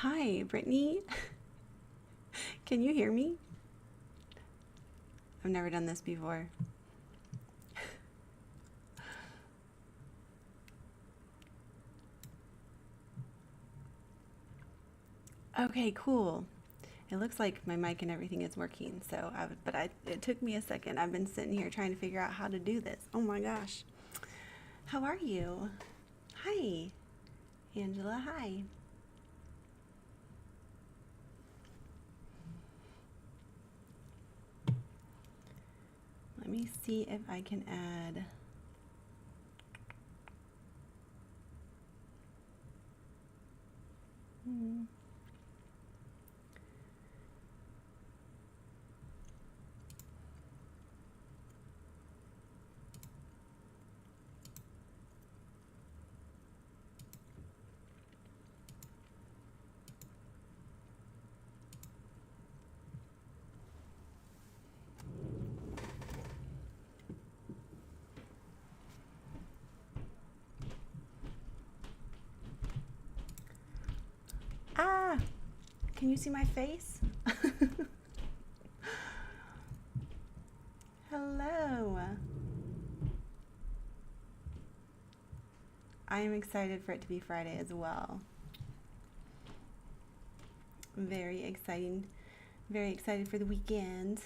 Hi, Brittany. Can you hear me? I've never done this before. Okay, cool. It looks like my mic and everything is working, it took me a second. I've been sitting here trying to figure out how to do this. Oh my gosh. How are you? Hi, Angela. Hi. Let me see if I can add. Hmm. Ah, can you see my face? Hello. I am excited for it to be Friday as well. Very exciting. Very excited for the weekend.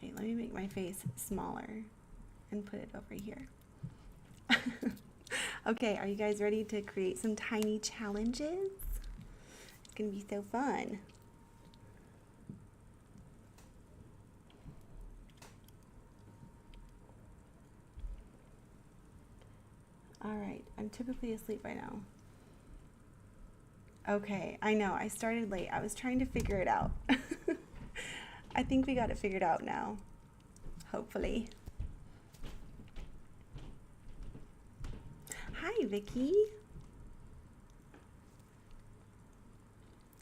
Hey, let me make my face smaller and put it over here. Okay, are you guys ready to create some tiny challenges? It's gonna be so fun. All right, I'm typically asleep by now. Okay, I know, I started late. I was trying to figure it out. I think we got it figured out now, hopefully. Hi, Vicky.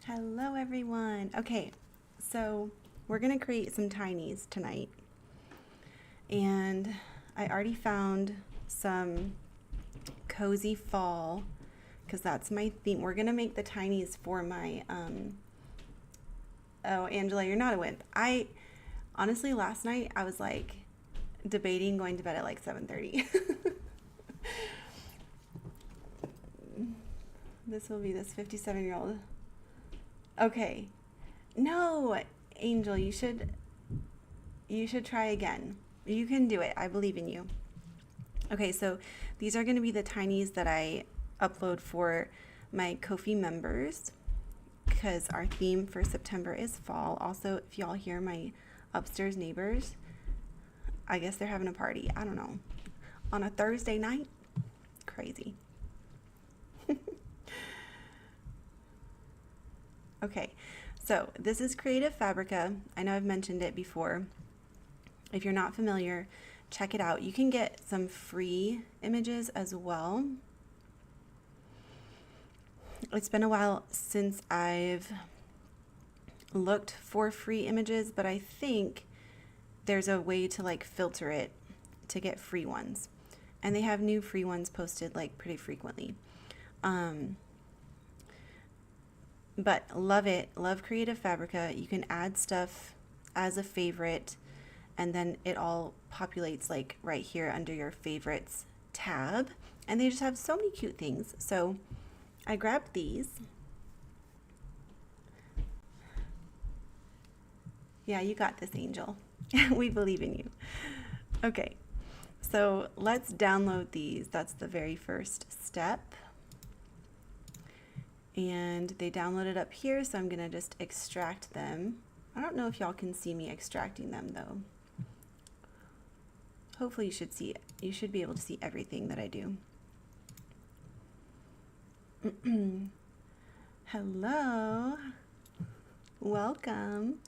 Hello, everyone. Okay, so we're gonna create some tinies tonight. And I already found some cozy fall because that's my theme. We're gonna make the tinies for my oh, Angela, you're not a wimp. I honestly, last night I was like debating going to bed at like 7:30. This will be this 57-year-old. Okay. No, Angel, you should try again. You can do it. I believe in you. Okay, so these are going to be the tinies that I upload for my Ko-fi members because our theme for September is fall. Also, if y'all hear my upstairs neighbors, I guess they're having a party. I don't know. On a Thursday night? Crazy. Okay, so this is Creative Fabrica. I know I've mentioned it before. If you're not familiar, check it out. You can get some free images as well. It's been a while since I've looked for free images, but I think there's a way to like filter it to get free ones. And they have new free ones posted like pretty frequently. But love it. Love Creative Fabrica. You can add stuff as a favorite and then it all populates like right here under your favorites tab. And they just have so many cute things. So I grabbed these. Yeah, you got this, Angel. We believe in you. Okay, so let's download these. That's the very first step. And they downloaded up here, so I'm gonna just extract them. I don't know if y'all can see me extracting them though. Hopefully you should see it. You should be able to see everything that I do. Hello, welcome.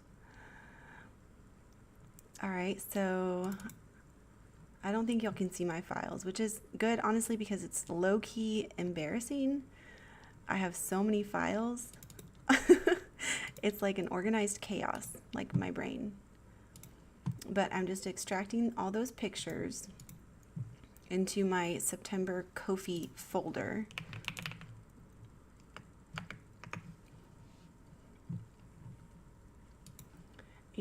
All right, so I don't think y'all can see my files, which is good, honestly, because it's low-key embarrassing. I have so many files. It's like an organized chaos, like my brain. But I'm just extracting all those pictures into my September Ko-fi folder.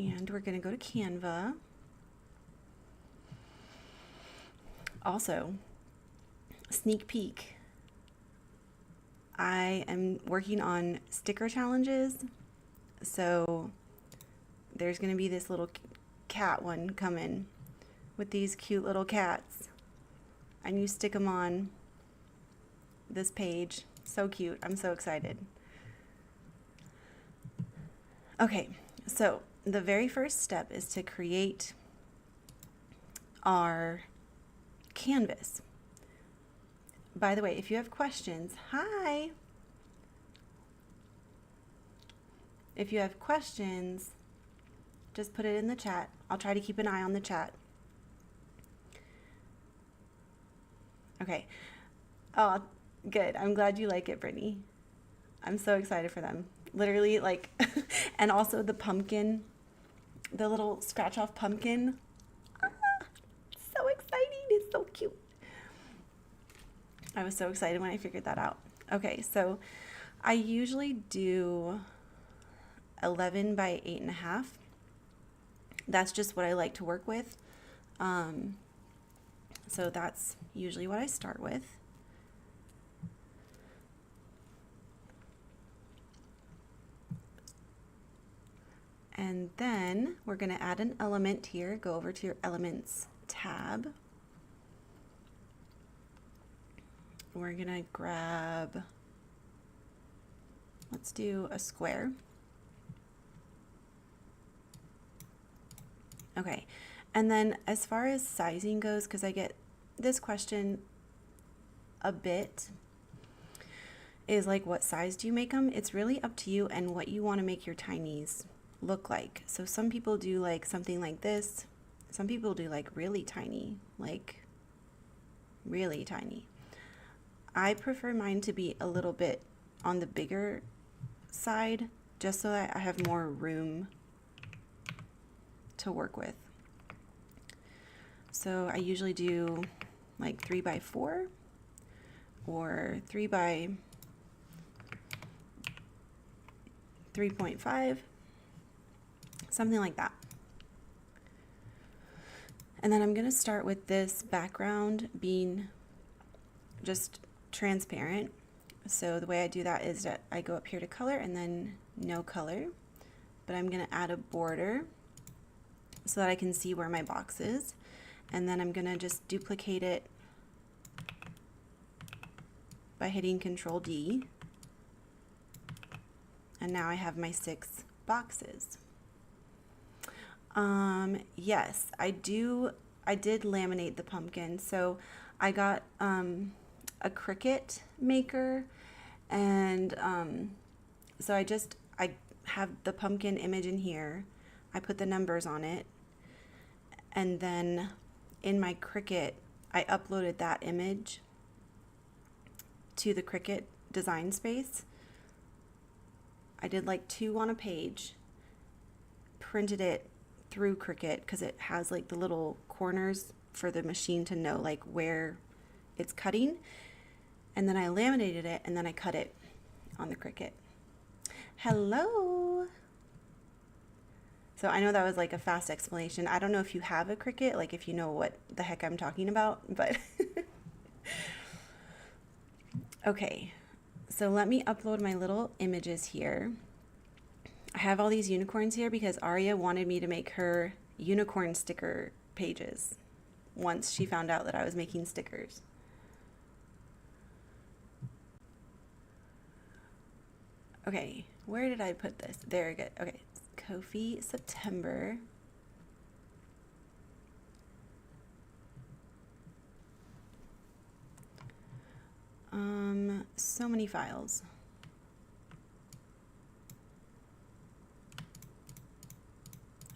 And we're going to go to Canva. Also, sneak peek. I am working on sticker challenges. So there's going to be this little cat one coming with these cute little cats. And you stick them on this page. So cute. I'm so excited. Okay, so the very first step is to create our canvas. By the way, if you have questions, hi. If you have questions, just put it in the chat. I'll try to keep an eye on the chat. Okay. Oh, good. I'm glad you like it, Brittany. I'm so excited for them. Literally, like, and also the pumpkin, the little scratch off pumpkin. Ah, so exciting. It's so cute. I was so excited when I figured that out. Okay, so I usually do 11 by 8.5. That's just what I like to work with. So that's usually what I start with. And then we're going to add an element here. Go over to your Elements tab. We're going to grab, let's do a square. Okay, and then as far as sizing goes, because I get this question a bit, is like, what size do you make them? It's really up to you and what you want to make your tinies look like. So some people do like something like this. Some people do like really tiny, like really tiny. I prefer mine to be a little bit on the bigger side, just so that I have more room to work with. So I usually do like 3 by 4 or 3 by 3.5, something like that. And then I'm going to start with this background being just transparent. So the way I do that is that I go up here to color and then no color, but I'm going to add a border so that I can see where my box is. And then I'm going to just duplicate it by hitting Control D. And now I have my 6 boxes. Yes, I did laminate the pumpkin. So I got a Cricut maker, and so I have the pumpkin image in here. I put the numbers on it, and then in my Cricut I uploaded that image to the Cricut design space. I did like 2 on a page, printed it through Cricut because it has like the little corners for the machine to know like where it's cutting, and then I laminated it and then I cut it on the Cricut. Hello. So I know that was like a fast explanation. I don't know if you have a Cricut, like if you know what the heck I'm talking about, but okay. So let me upload my little images here. I have all these unicorns here because Aria wanted me to make her unicorn sticker pages once she found out that I was making stickers. Okay, where did I put this? Very good. Okay, Ko-fi September. So many files.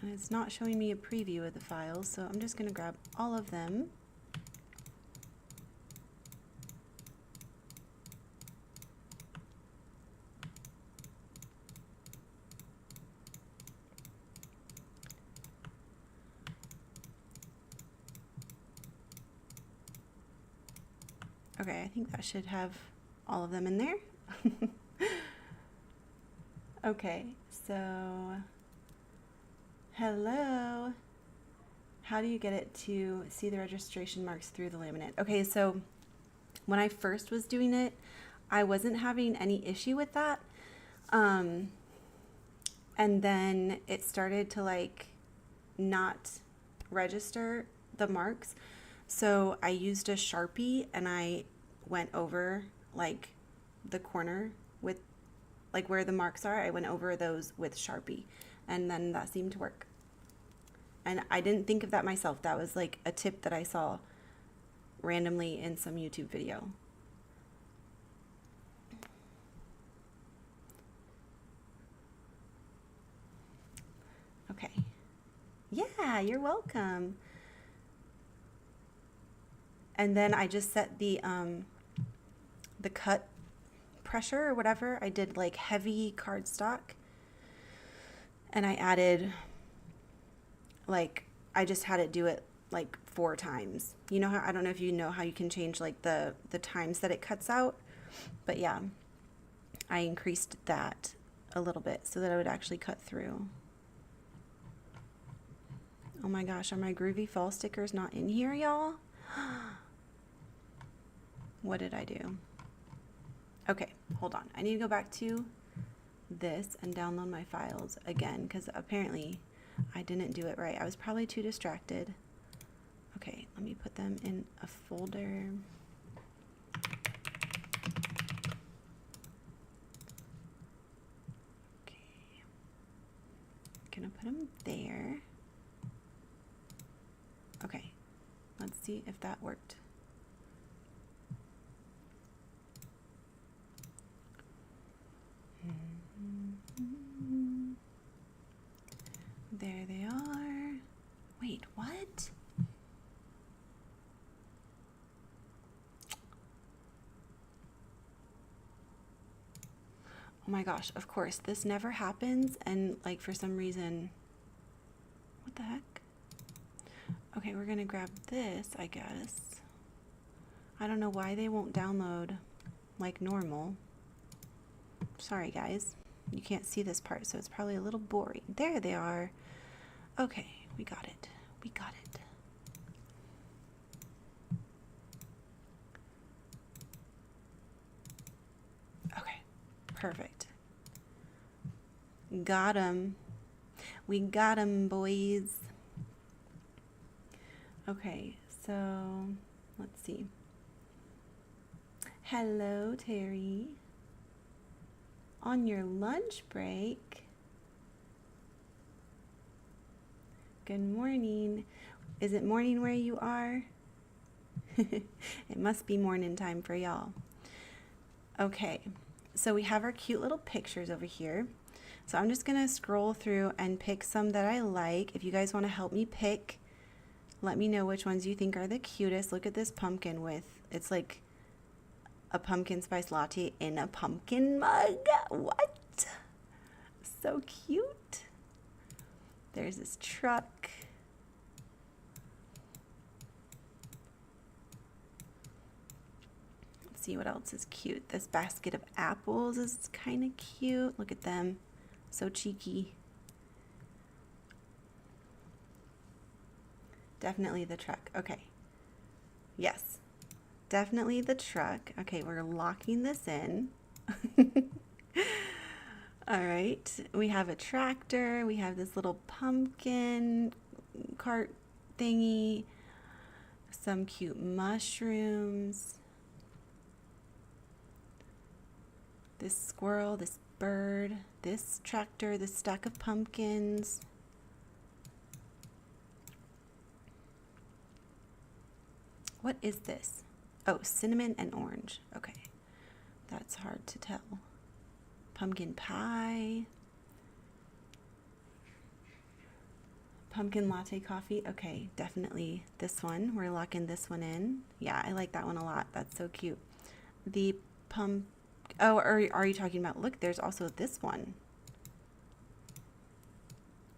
And it's not showing me a preview of the files, so I'm just going to grab all of them. Okay, I think that should have all of them in there. Okay, so Hello. How do you get it to see the registration marks through the laminate? Okay, so when I first was doing it, I wasn't having any issue with that. And then it started to like not register the marks. So I used a Sharpie and I went over like the corner with like where the marks are. I went over those with Sharpie and then that seemed to work. And I didn't think of that myself. That was like a tip that I saw randomly in some YouTube video. Okay. Yeah, you're welcome. And then I just set the cut pressure or whatever. I did like heavy cardstock. And I added like I just had it do it like 4 times. You know how I don't know if you know how you can change like the times that it cuts out, but yeah, I increased that a little bit so that it would actually cut through. Oh my gosh, are my Groovy Fall stickers not in here, y'all? What did I do? Okay, hold on. I need to go back to this and download my files again because apparently I didn't do it right. I was probably too distracted. Okay, let me put them in a folder. Okay, gonna put them there. Okay, let's see if that worked. There they are. Wait, what? Oh my gosh, of course, this never happens, and like for some reason, what the heck? Okay, we're gonna grab this, I guess. I don't know why they won't download like normal. Sorry guys, you can't see this part, so it's probably a little boring. There they are. Okay, we got it. We got it. Okay, perfect. Got 'em. We got 'em, boys. Okay, so let's see. Hello, Terry. On your lunch break? Good morning. Is it morning where you are? It must be morning time for y'all. Okay, so we have our cute little pictures over here. So I'm just gonna scroll through and pick some that I like. If you guys want to help me pick, let me know which ones you think are the cutest. Look at this pumpkin with, it's like a pumpkin spice latte in a pumpkin mug. What? So cute. There's this truck. Let's see what else is cute. This basket of apples is kind of cute. Look at them. So cheeky. Definitely the truck. Okay. Yes. Definitely the truck. Okay, we're locking this in. All right, we have a tractor, we have this little pumpkin cart thingy, some cute mushrooms, this squirrel, this bird, this tractor, this stack of pumpkins. What is this? Oh, cinnamon and orange. Okay, that's hard to tell. Pumpkin pie. Pumpkin latte coffee. Okay, definitely this one. We're locking this one in. Yeah, I like that one a lot. That's so cute. The oh, are you talking about, look, there's also this one.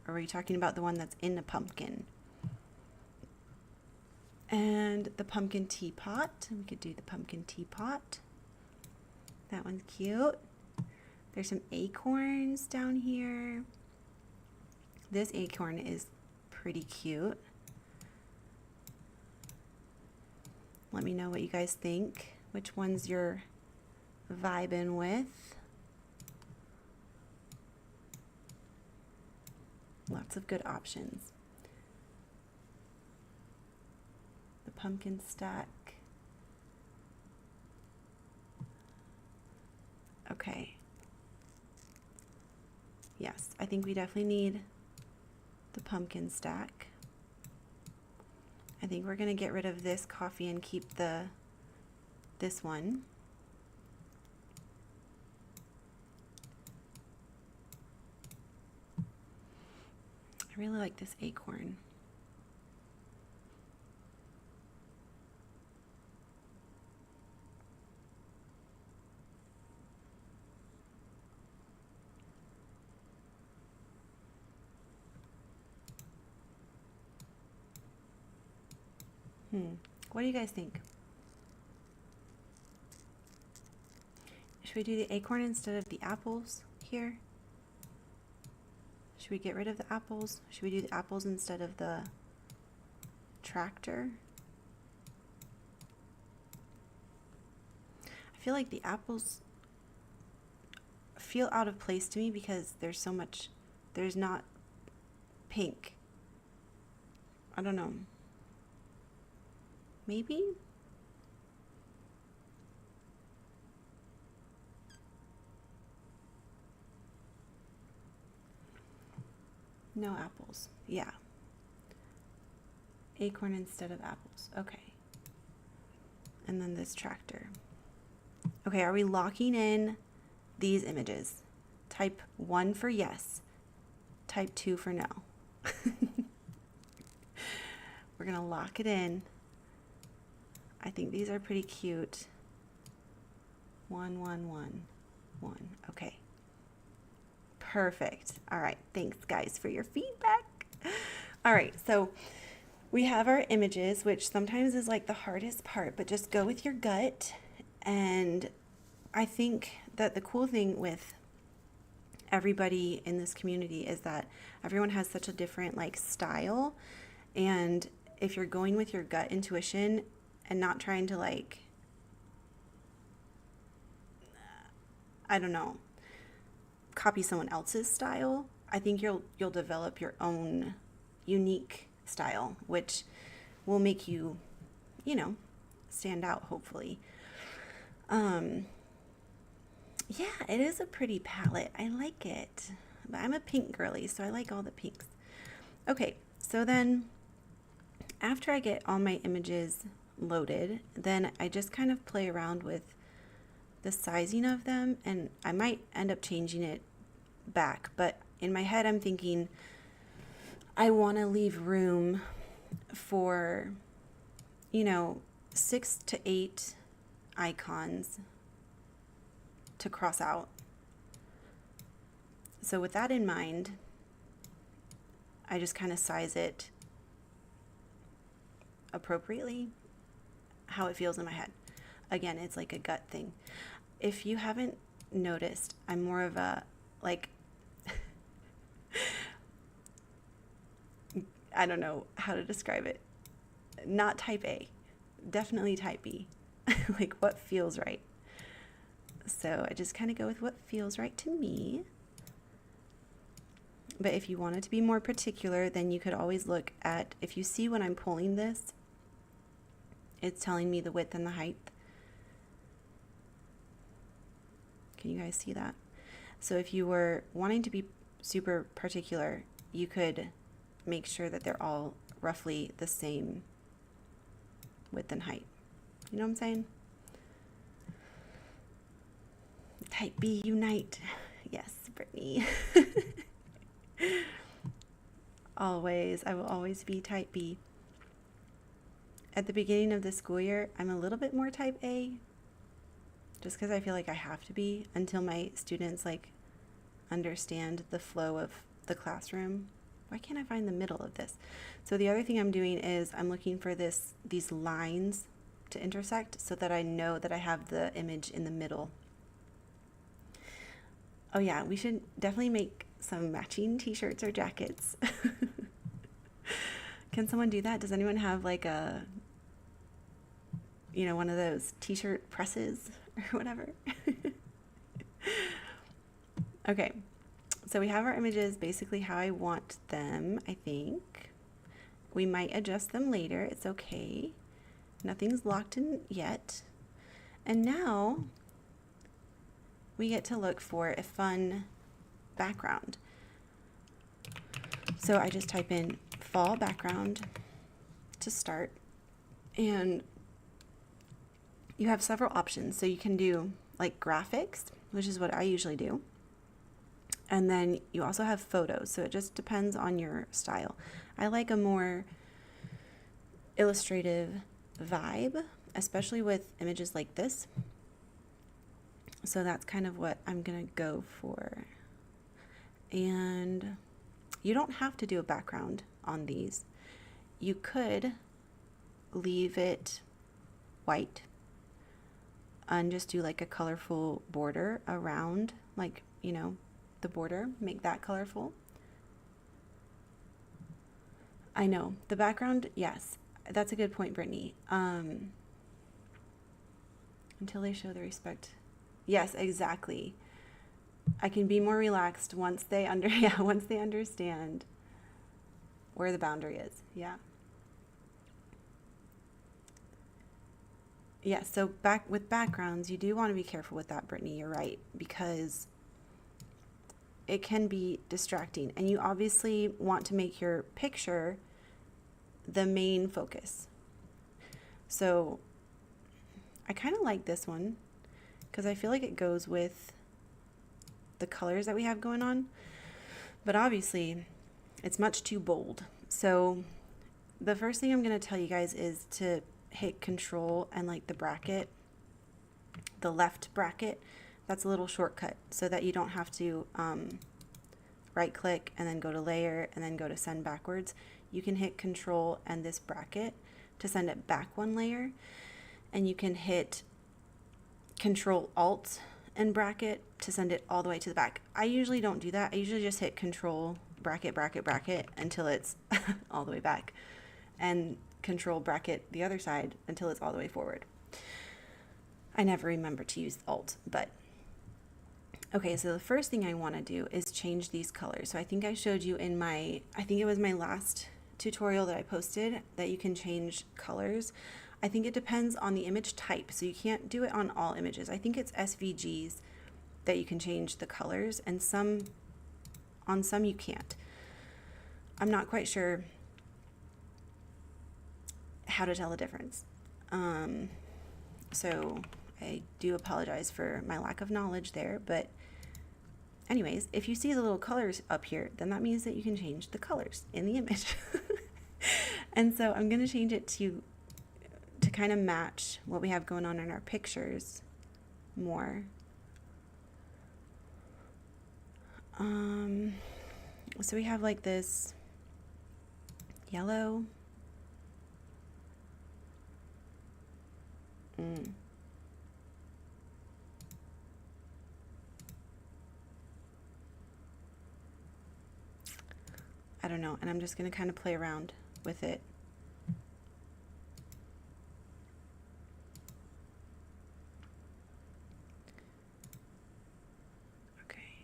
Or are you talking about the one that's in the pumpkin? And the pumpkin teapot. We could do the pumpkin teapot. That one's cute. There's some acorns down here. This acorn is pretty cute. Let me know what you guys think. Which ones you're vibing with. Lots of good options. The pumpkin stack. Okay. Yes, I think we definitely need the pumpkin stack. I think we're going to get rid of this coffee and keep this one. I really like this acorn. What do you guys think? Should we do the acorn instead of the apples here? Should we get rid of the apples? Should we do the apples instead of the tractor? I feel like the apples feel out of place to me because there's not pink. I don't know. Maybe? No apples. Yeah. Acorn instead of apples. Okay. And then this tractor. Okay, are we locking in these images? Type 1 for yes. Type 2 for no. We're going to lock it in. I think these are pretty cute. 1, 1, 1, 1. Okay. Perfect. All right. Thanks, guys, for your feedback. All right. So we have our images, which sometimes is like the hardest part, but just go with your gut. And I think that the cool thing with everybody in this community is that everyone has such a different like style. And if you're going with your gut intuition and not trying to like, I don't know, copy someone else's style, I think you'll develop your own unique style, which will make you, stand out, hopefully. Yeah, it is a pretty palette. I like it. But I'm a pink girly, so I like all the pinks. Okay, so then after I get all my images loaded, then I just kind of play around with the sizing of them, and I might end up changing it back, but in my head I'm thinking I want to leave room for 6 to 8 icons to cross out. So with that in mind, I just kind of size it appropriately, how it feels in my head. Again, it's like a gut thing. If you haven't noticed, I'm more of a I don't know how to describe it. Not type A, definitely type B. Like what feels right. So I just kind of go with what feels right to me. But if you wanted to be more particular, then you could always look at, if you see when I'm pulling this, it's telling me the width and the height. Can you guys see that? So if you were wanting to be super particular, you could make sure that they're all roughly the same width and height. You know what I'm saying? Type B unite. Yes, Brittany. Always. I will always be type B. At the beginning of the school year, I'm a little bit more type A, just because I feel like I have to be until my students understand the flow of the classroom. Why can't I find the middle of this? So the other thing I'm doing is I'm looking for these lines to intersect so that I know that I have the image in the middle Oh yeah, we should definitely make some matching t-shirts or jackets. Can someone do that? Does anyone have like a, one of those t-shirt presses or whatever? Okay, so we have our images basically how I want them, I think. We might adjust them later. It's okay. Nothing's locked in yet. And now we get to look for a fun background. So I just type in fall background to start, and you have several options. So you can do like graphics, which is what I usually do. And then you also have photos. So it just depends on your style. I like a more illustrative vibe, especially with images like this. So that's kind of what I'm going to go for. And you don't have to do a background on these. You could leave it white and just do like a colorful border around, like, the border, make that colorful. I know, the background, yes, that's a good point, Brittany. Until they show the respect. Yes, exactly. I can be more relaxed once they once they understand where the boundary is. Yeah. Yeah, so with backgrounds, you do want to be careful with that, Brittany. You're right, because it can be distracting, and you obviously want to make your picture the main focus. So I kind of like this one because I feel like it goes with the colors that we have going on, but obviously it's much too bold. So the first thing I'm going to tell you guys is to hit control and like the bracket, the left bracket. That's a little shortcut so that you don't have to right click and then go to layer and then go to send backwards. You can hit control and this bracket to send it back one layer, and you can hit control alt and bracket to send it all the way to the back. I usually don't do that. I usually just hit control bracket bracket bracket until it's all the way back, and control bracket the other side until it's all the way forward. I never remember to use alt, but okay, so the first thing I want to do is change these colors. So I think I showed you in I think it was my last tutorial that I posted, that you can change colors. I think it depends on the image type, so you can't do it on all images. I think it's SVGs that you can change the colors, and on some you can't. I'm not quite sure how to tell the difference. So I do apologize for my lack of knowledge there, but anyways, if you see the little colors up here, then that means that you can change the colors in the image. And so I'm going to change it to kind of match what we have going on in our pictures more. So we have like this yellow. I don't know, and I'm just going to kind of play around with it. Okay.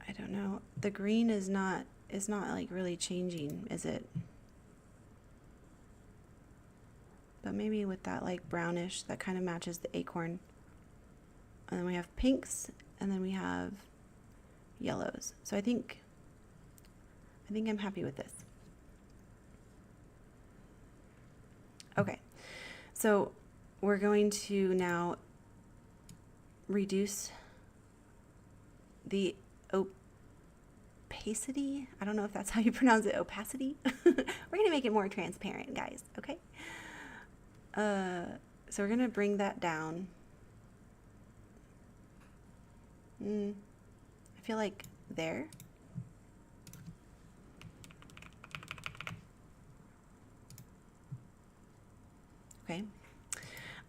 I don't know. The green is not like really changing, is it? But maybe with that like brownish, that kind of matches the acorn. And then we have pinks, and then we have yellows. So I think I'm happy with this. Okay, so we're going to now reduce the opacity. I don't know if that's how you pronounce it, opacity. We're going to make it more transparent, guys, okay? So we're gonna bring that down. I feel like there. Okay.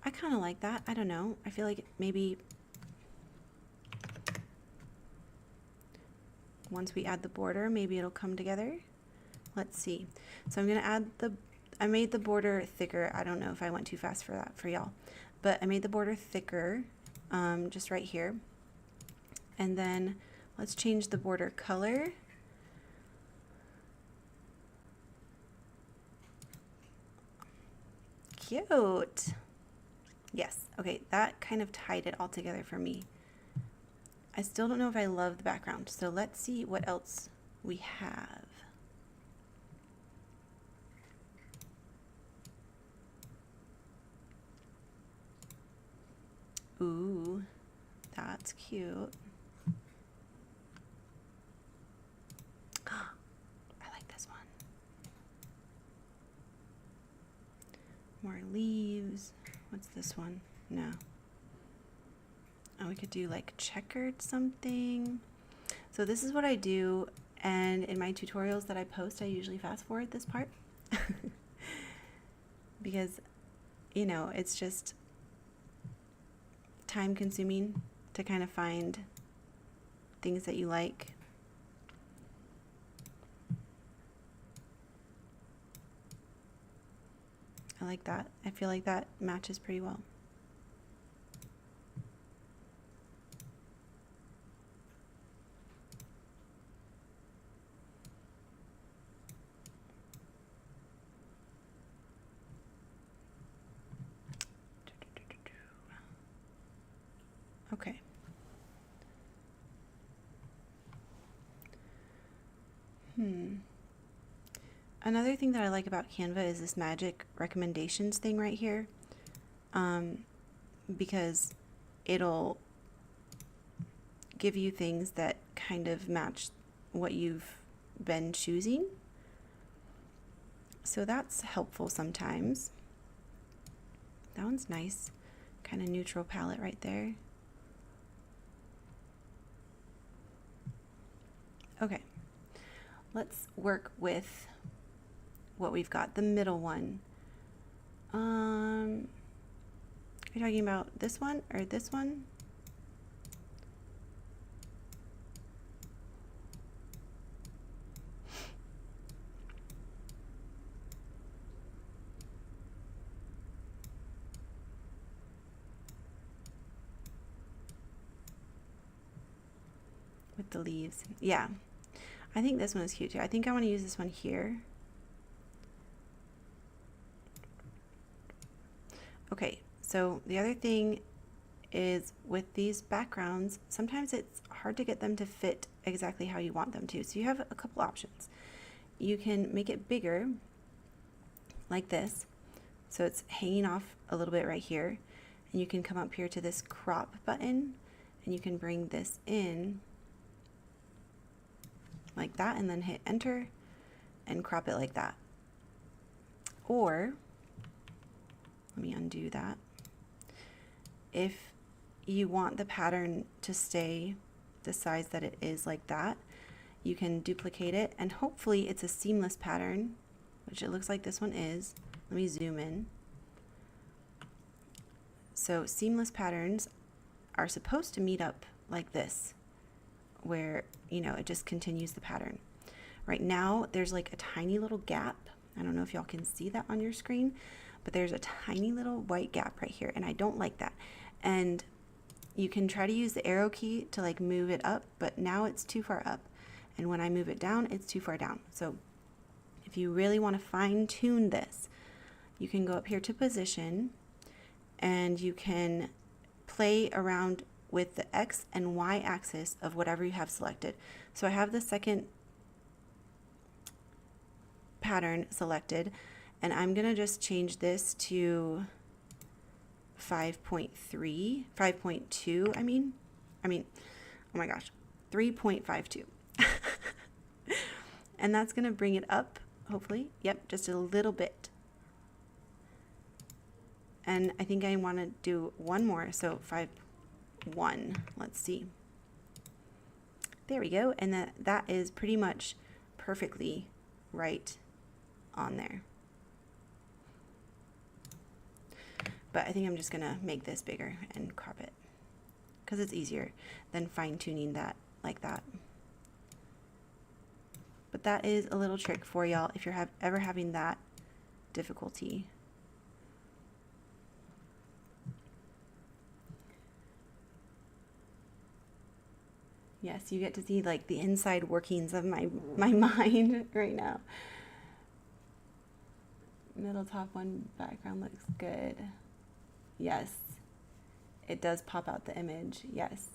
I kind of like that. I don't know. I feel like maybe once we add the border, maybe it'll come together. Let's see. So I'm going to add I made the border thicker. I don't know if I went too fast for that for y'all, but I made the border thicker just right here. And then let's change the border color. Cute. Yes. Okay, that kind of tied it all together for me. I still don't know if I love the background, so let's see what else we have. Ooh, that's cute. I like this one. More leaves. What's this one? No. Oh, we could do like checkered something. So this is what I do, and in my tutorials that I post, I usually fast forward this part because, you know, it's just time consuming to kind of find things that you like. I like that. I feel like that matches pretty well. Okay. Another thing that I like about Canva is this magic recommendations thing right here, because it'll give you things that kind of match what you've been choosing. So that's helpful sometimes. That one's nice. Kind of neutral palette right there. Okay, let's work with what we've got, the middle one. Are you talking about this one or this one? With the leaves. Yeah, I think this one is cute too. I think I want to use this one here. Okay, so the other thing is with these backgrounds, sometimes it's hard to get them to fit exactly how you want them to. So you have a couple options. You can make it bigger like this, so it's hanging off a little bit right here, and you can come up here to this crop button and you can bring this in like that and then hit enter and crop it like that. Or let me undo that. If you want the pattern to stay the size that it is like that, you can duplicate it, and hopefully it's a seamless pattern, which it looks like this one is. Let me zoom in. So seamless patterns are supposed to meet up like this, where, you know, it just continues the pattern. Right now there's like a tiny little gap. I don't know if y'all can see that on your screen, but there's a tiny little white gap right here, and I don't like that. And you can try to use the arrow key to like move it up, but now it's too far up, and when I move it down, it's too far down. So if you really want to fine tune this, you can go up here to position, and you can play around with the X and Y axis of whatever you have selected. So I have the second pattern selected, and I'm gonna just change this to 5.2, oh my gosh, 3.52. And that's gonna bring it up, hopefully. Yep, just a little bit. And I think I want to do one more. So 5, 1. Let's see. There we go. And that is pretty much perfectly right on there. But I think I'm just going to make this bigger and crop it because it's easier than fine-tuning that like that. But that is a little trick for y'all if you're ever having that difficulty. Yes, you get to see like the inside workings of my mind right now. Middle top one background looks good. Yes, it does pop out the image. Yes.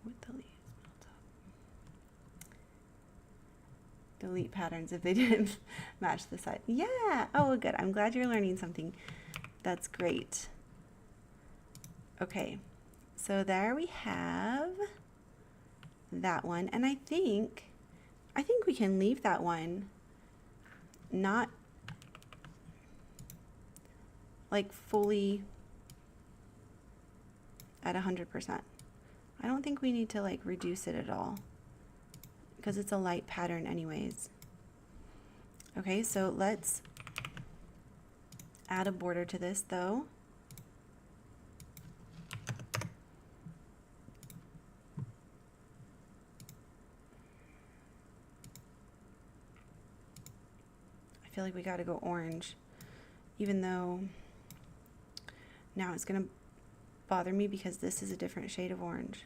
With the leaves, middle top. Delete patterns if they didn't match the side. Yeah. Oh, good. I'm glad you're learning something. That's great. Okay. So there we have that one. And I think we can leave that one not like fully at 100%. I don't think we need to like reduce it at all because it's a light pattern anyways. Okay, so let's add a border to this though. I feel like we got to go orange, even though now it's going to bother me because this is a different shade of orange.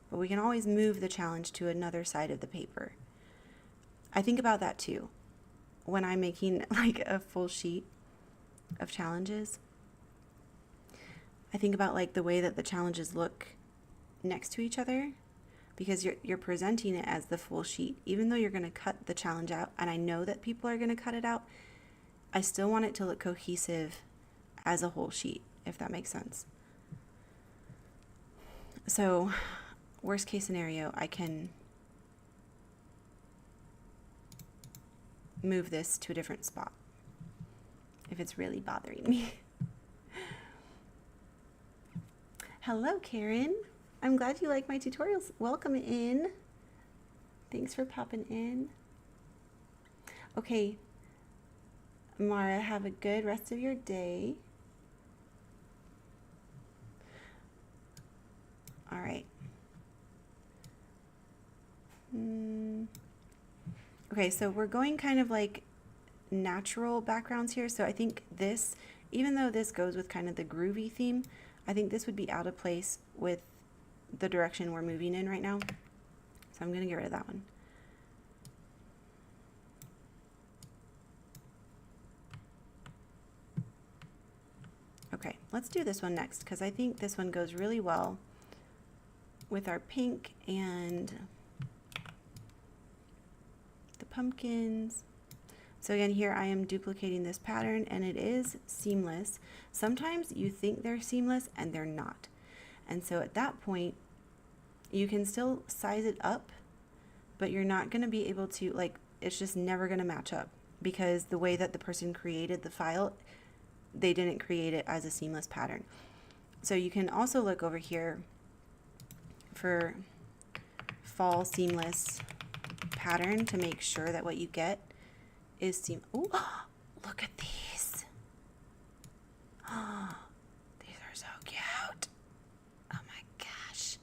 But we can always move the challenge to another side of the paper. I think about that too when I'm making like a full sheet of challenges. I think about like the way that the challenges look next to each other, because you're presenting it as the full sheet. Even though you're going to cut the challenge out, and I know that people are going to cut it out, I still want it to look cohesive as a whole sheet, if that makes sense. So, worst case scenario, I can move this to a different spot if it's really bothering me. Hello, Karen. I'm glad you like my tutorials. Welcome in. Thanks for popping in. Okay, Mara, have a good rest of your day. All right. Okay, so we're going kind of like natural backgrounds here. So I think this, even though this goes with kind of the groovy theme, I think this would be out of place with the direction we're moving in right now. So I'm going to get rid of that one. Okay, let's do this one next because I think this one goes really well with our pink and the pumpkins. So again, here I am duplicating this pattern and it is seamless. Sometimes you think they're seamless and they're not. And so at that point, you can still size it up, but you're not going to be able to, like, it's just never going to match up because the way that the person created the file, they didn't create it as a seamless pattern. So you can also look over here for fall seamless pattern to make sure that what you get is seam. Oh, look at these. Oh, these are so cute. Oh my gosh.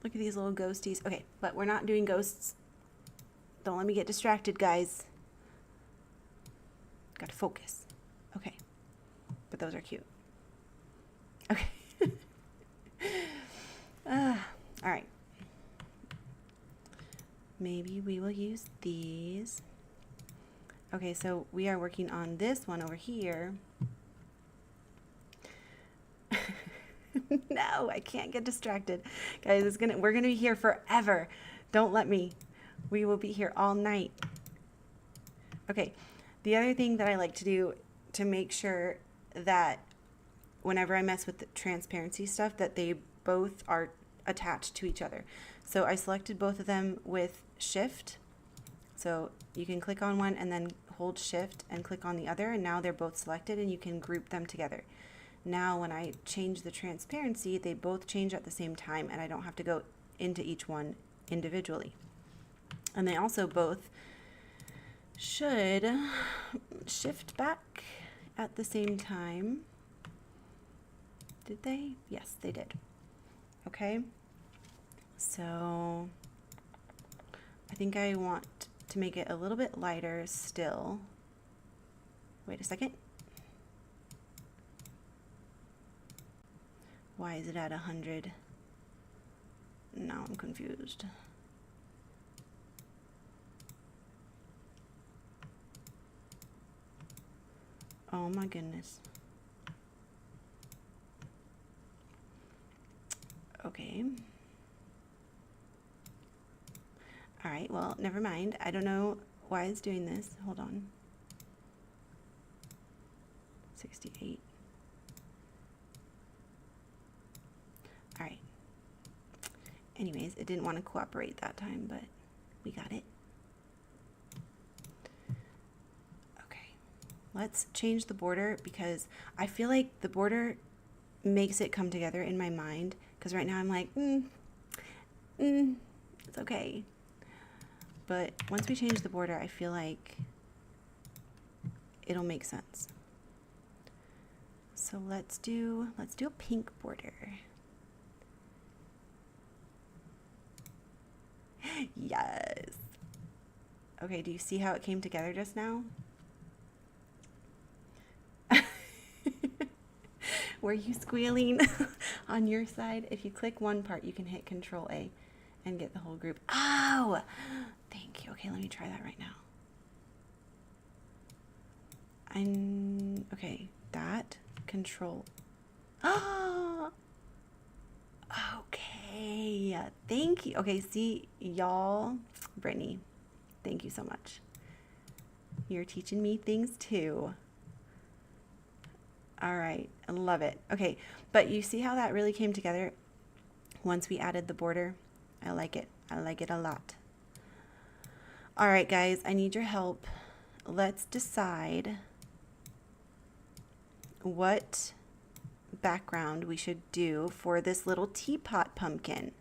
Look at these little ghosties. Okay, but we're not doing ghosts. Don't let me get distracted, guys. Got to focus. Okay, but those are cute. Okay. All right. Maybe we will use these. Okay, so we are working on this one over here. No, I can't get distracted. Guys, we're gonna be here forever. Don't let me. We will be here all night. Okay, the other thing that I like to do to make sure that whenever I mess with the transparency stuff, that they both are attached to each other. So I selected both of them with Shift So you can click on one and then hold shift and click on the other, and now they're both selected and you can group them together. Now when I change the transparency, they both change at the same time and I don't have to go into each one individually. And they also both should shift back at the same time. Did they? Yes, they did. Okay. So I think I want to make it a little bit lighter still. Wait a second. Why is it at 100? Now I'm confused. Oh my goodness. Okay. All right, well, never mind. I don't know why it's doing this. Hold on. 68. All right. Anyways, it didn't want to cooperate that time, but we got it. Okay. Let's change the border because I feel like the border makes it come together in my mind, because right now I'm like, it's okay. But once we change the border, I feel like it'll make sense. So let's do a pink border. Yes. Okay, do you see how it came together just now? Were you squealing on your side? If you click one part, you can hit Control A and get the whole group. Oh, thank you. Okay, let me try that right now. Okay, that Control. Oh, okay. Thank you. Okay, see, y'all, Brittany, thank you so much. You're teaching me things too. All right, I love it. Okay, but you see how that really came together once we added the border? I like it. I like it a lot. All right, guys, I need your help. Let's decide what background we should do for this little teapot pumpkin.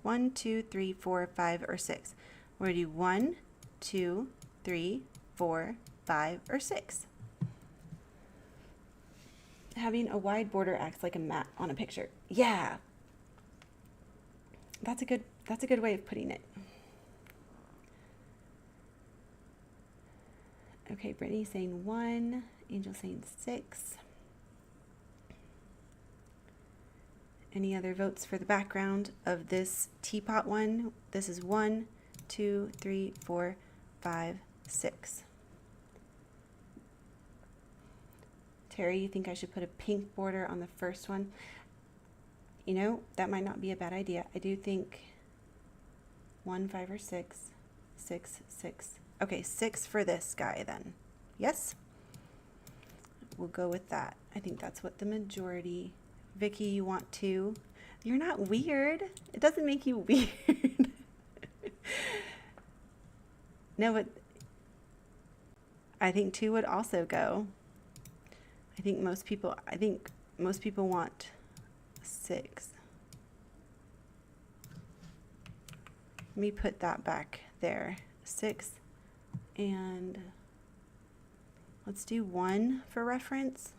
One, two, three, four, five, or six. We're gonna do 1, 2, 3, 4, 5, or 6. Having a wide border acts like a mat on a picture. Yeah. That's a good way of putting it. Okay, Brittany saying 1, Angel saying 6. Any other votes for the background of this teapot one? This is 1, 2, 3, 4, 5, 6. Terry, you think I should put a pink border on the first one? You know, that might not be a bad idea. I do think 1, 5, or 6. 6, 6. Okay, 6 for this guy then. Yes? We'll go with that. I think that's what the majority... Vicky, you want 2? You're not weird. It doesn't make you weird. No, but I think 2 would also go. I think most people want 6. Let me put that back there. 6, and let's do 1 for reference.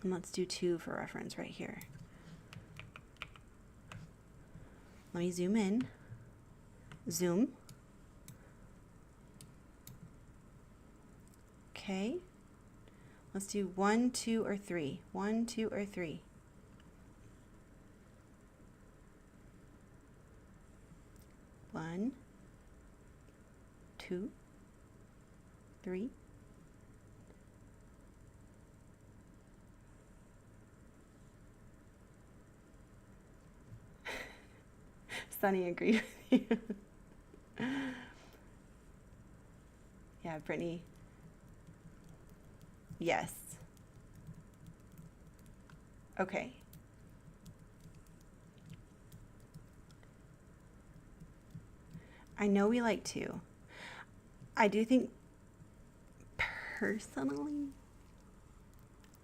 And let's do 2 for reference right here. Let me zoom in. Zoom. Okay. Let's do 1, 2, or 3. 1, 2, or 3. 1, 2, 3. Sunny agreed with you. Yeah, Brittany. Yes. Okay. I know we like 2. I do think, personally,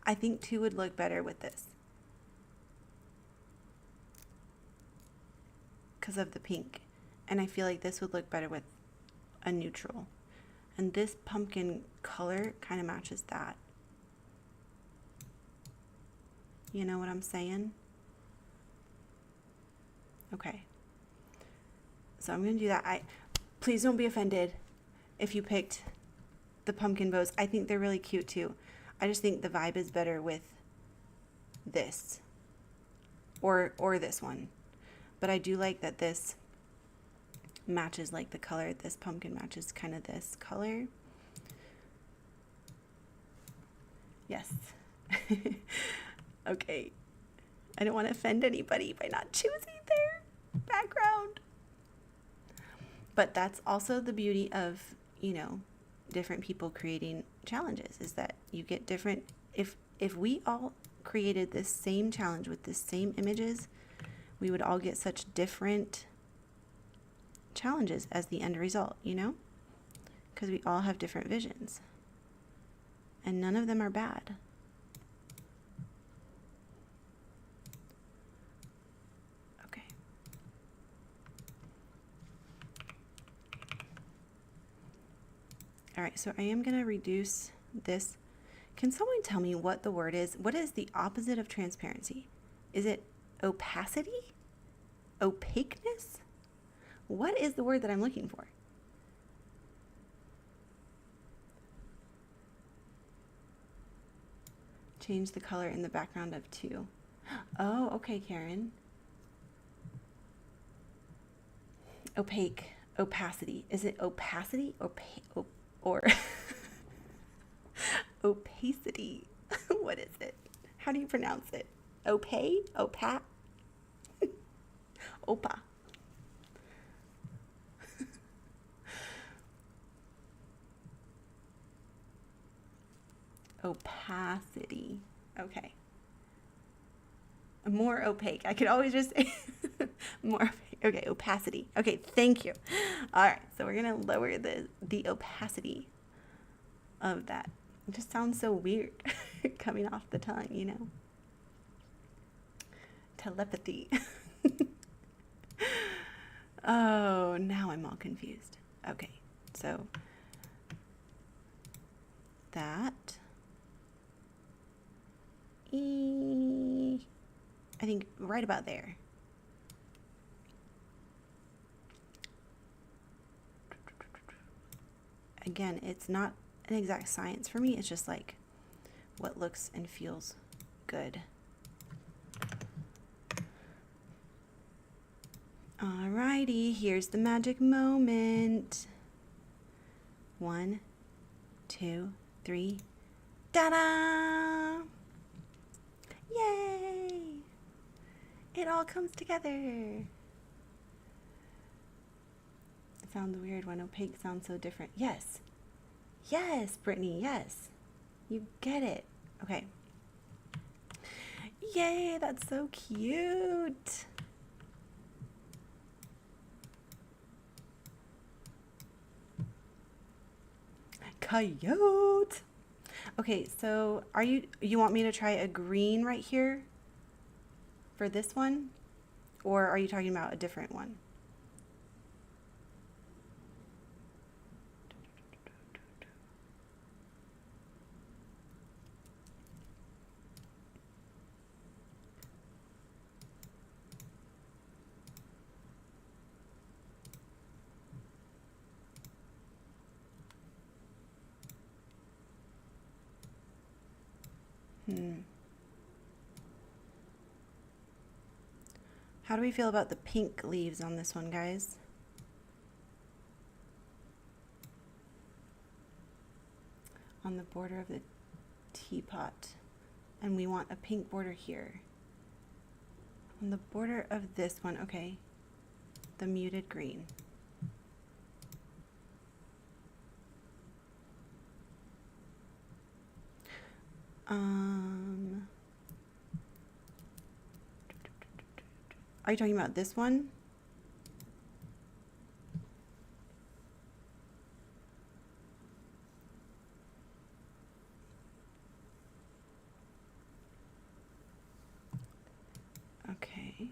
I think 2 would look better with this. Because of the pink. And I feel like this would look better with a neutral. And this pumpkin color kind of matches that. You know what I'm saying? Okay. So I'm going to do that. Please don't be offended if you picked the pumpkin bows. I think they're really cute too. I just think the vibe is better with this or this one. But I do like that this matches like the color. This pumpkin matches kind of this color. Yes. Okay. I don't want to offend anybody by not choosing their background. But that's also the beauty of, different people creating challenges, is that you get different. If we all created this same challenge with the same images, we would all get such different challenges as the end result, because we all have different visions. And none of them are bad. Okay. All right, so I am going to reduce this. Can someone tell me what the word is? What is the opposite of transparency? Is it opacity? Opaqueness? What is the word that I'm looking for? Change the color in the background of 2. Oh, okay, Karen. Opaque. Opacity. Is it opacity or opacity? What is it? How do you pronounce it? Opa? Opa. Opacity. Okay. More opaque. I could always just say more opaque. Okay, opacity. Okay, thank you. All right, so we're going to lower the opacity of that. It just sounds so weird coming off the tongue, Telepathy. Oh, now I'm all confused. Okay, so that. I think right about there. Again, it's not an exact science for me. It's just like what looks and feels good. Alrighty, here's the magic moment. 1, 2, 3. Ta-da! Yay! It all comes together. It sounds weird when opaque sounds so different. Yes. Yes, Brittany, yes. You get it. Okay. Yay, that's so cute. Coyote. Okay, so you want me to try a green right here for this one? Or are you talking about a different one? How do we feel about the pink leaves on this one, guys? On the border of the teapot. And we want a pink border here. On the border of this one, okay. The muted green. Um, are you talking about this one? Okay.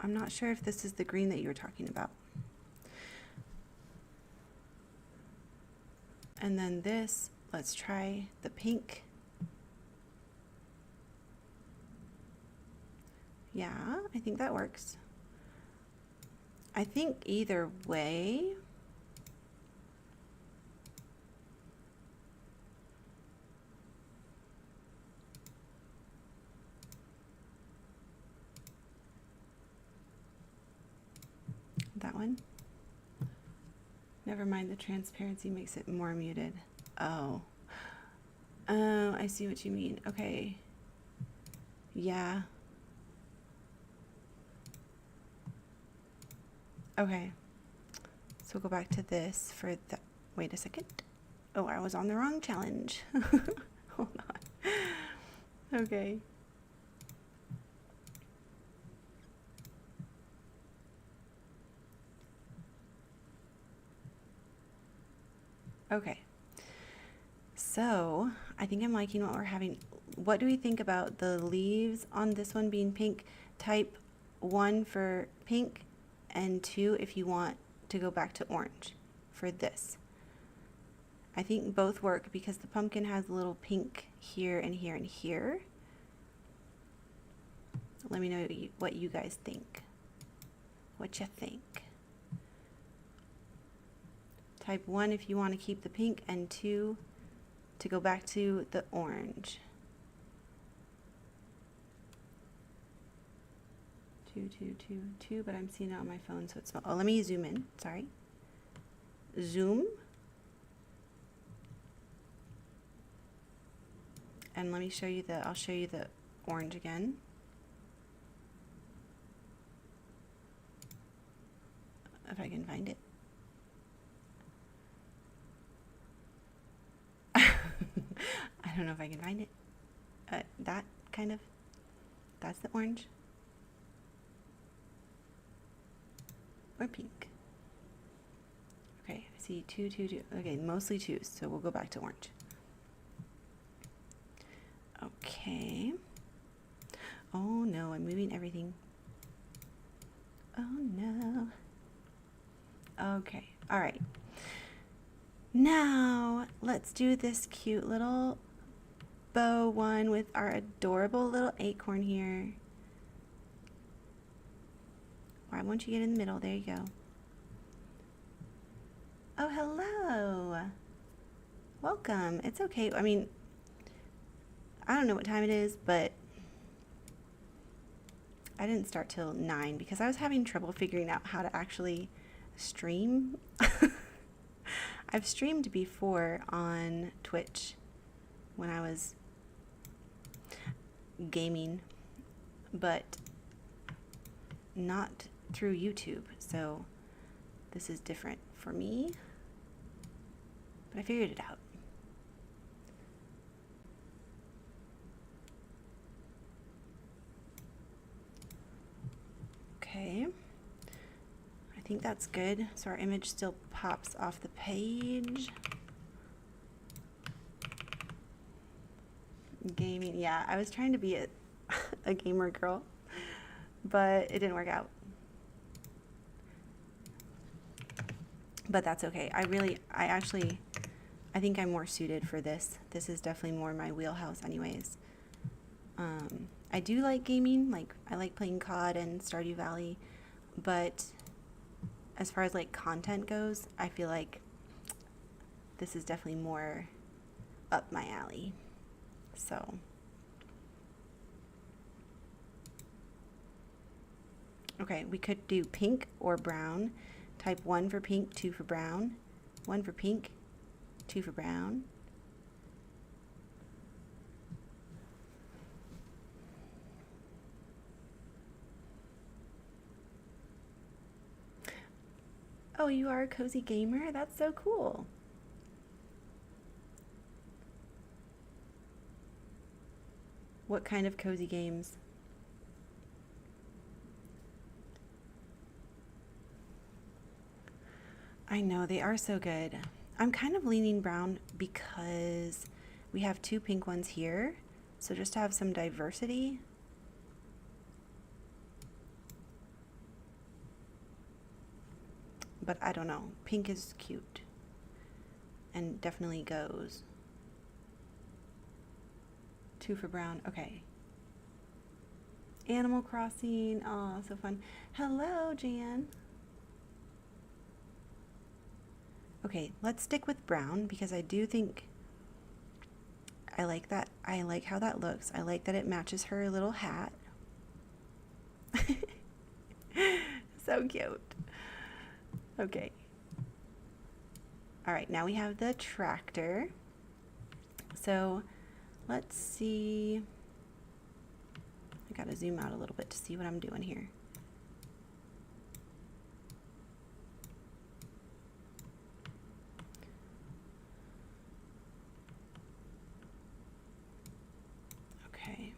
I'm not sure if this is the green that you were talking about. And then this, let's try the pink. Yeah, I think that works. I think either way, that one. Never mind, the transparency makes it more muted. Oh. Oh, I see what you mean. Okay. Yeah. Okay. So we'll go back to this for the... Wait a second. Oh, I was on the wrong challenge. Hold on. Okay. Okay. So, I think I'm liking what we're having. What do we think about the leaves on this one being pink? Type 1 for pink and 2 if you want to go back to orange for this. I think both work because the pumpkin has a little pink here and here and here. Let me know what you guys think. What you think. Type 1 if you want to keep the pink and 2 to go back to the orange. 2, 2, 2, 2, but I'm seeing it on my phone, so it's small. Oh, let me zoom in. Sorry. Zoom. And let me show you I'll show you the orange again. If I can find it. I don't know if I can find it. That kind of. That's the orange. Or pink. Okay, I see 2, 2, 2. Okay, mostly 2s, so we'll go back to orange. Okay. Oh no, I'm moving everything. Oh no. Okay, all right. Now, let's do this cute little bow one with our adorable little acorn here. Why won't you get in the middle? There you go. Oh, hello. Welcome. It's okay. I mean, I don't know what time it is, but I didn't start till 9 because I was having trouble figuring out how to actually stream. I've streamed before on Twitch when I was gaming, but not through YouTube, so this is different for me, but I figured it out. Okay, I think that's good. So our image still pops off the page. Gaming, yeah, I was trying to be a gamer girl, but it didn't work out. But that's okay. I think I'm more suited for this. This is definitely more my wheelhouse anyways. I do like gaming, like I like playing COD and Stardew Valley, but as far as like content goes, I feel like this is definitely more up my alley. So okay, we could do pink or brown. Type 1 for pink, 2 for brown. 1 for pink, 2 for brown. Oh, you are a cozy gamer? That's so cool. What kind of cozy games? I know, they are so good. I'm kind of leaning brown because we have 2 pink ones here. So just to have some diversity. But I don't know. Pink is cute. And definitely goes. 2 for brown. Okay. Animal Crossing. Oh, so fun. Hello, Jan. Okay, let's stick with brown because I do think I like that. I like how that looks. I like that it matches her little hat. So cute. Okay. All right, now we have the tractor. So let's see. I gotta zoom out a little bit to see what I'm doing here. Okay.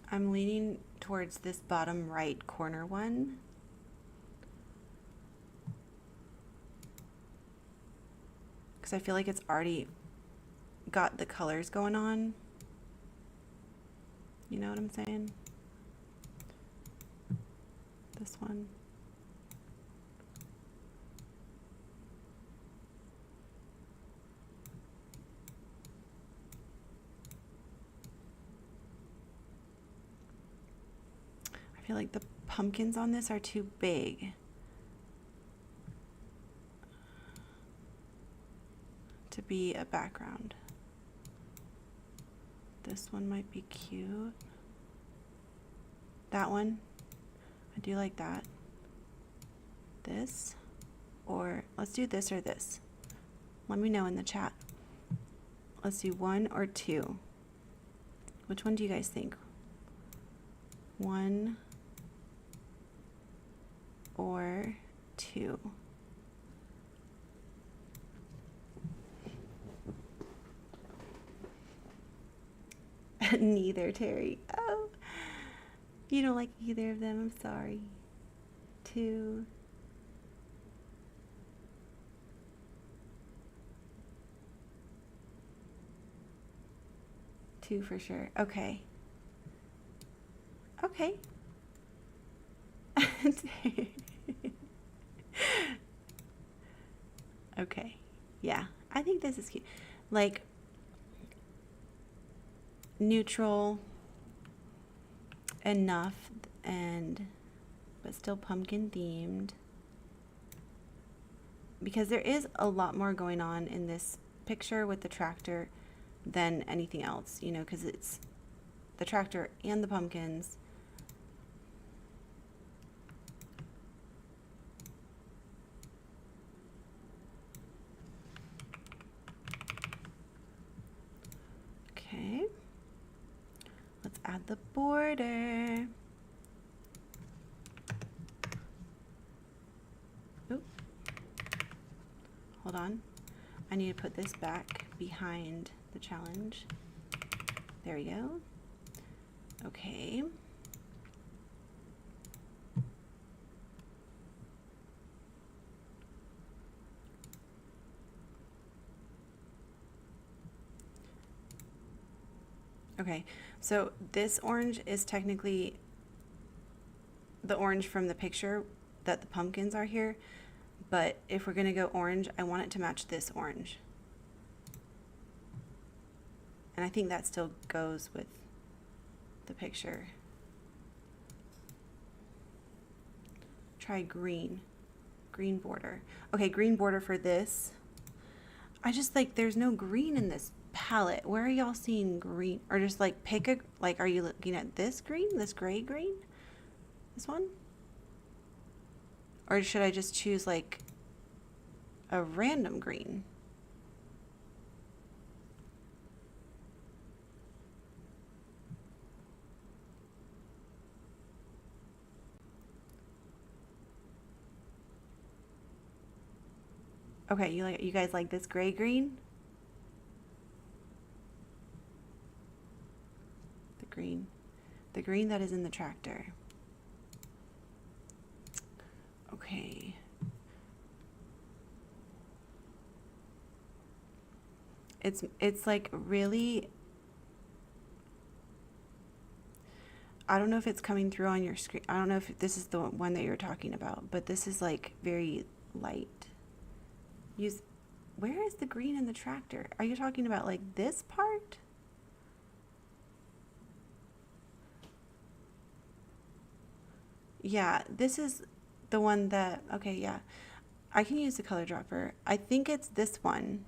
I'm leaning towards this bottom right corner one. Because I feel like it's already got the colors going on. You know what I'm saying? This one. I feel like the pumpkins on this are too big to be a background. This one might be cute. That one, I do like that. This, or let's do this or this. Let me know in the chat. Let's do 1 or 2. Which one do you guys think? 1 or 2? Neither, Terry. Oh, you don't like either of them. I'm sorry. 2. Two for sure. Okay. Okay. Okay. Yeah. I think this is cute. Like neutral enough but still pumpkin themed. Because there is a lot more going on in this picture with the tractor than anything else, you know, because it's the tractor and the pumpkins. Okay, let's add the border. Oop. Hold on, I need to put this back behind the challenge. There we go. Okay. Okay, so this orange is technically the orange from the picture that the pumpkins are here, but if we're gonna go orange, I want it to match this orange. And I think that still goes with the picture. Try green. Green border. Okay, green border for this. I just like, there's no green in this palette, where are y'all seeing green? Or just like pick a, like, are you looking at this green, this gray green, this one? Or should I just choose like a random green? Okay, you guys like this gray green? The green that is in the tractor. Okay. It's like really, I don't know if it's coming through on your screen. I don't know if this is the one that you're talking about, but this is like very light. Where is the green in the tractor? Are you talking about like this part? Yeah, this is the one that, okay, yeah. I can use the color dropper. I think it's this one,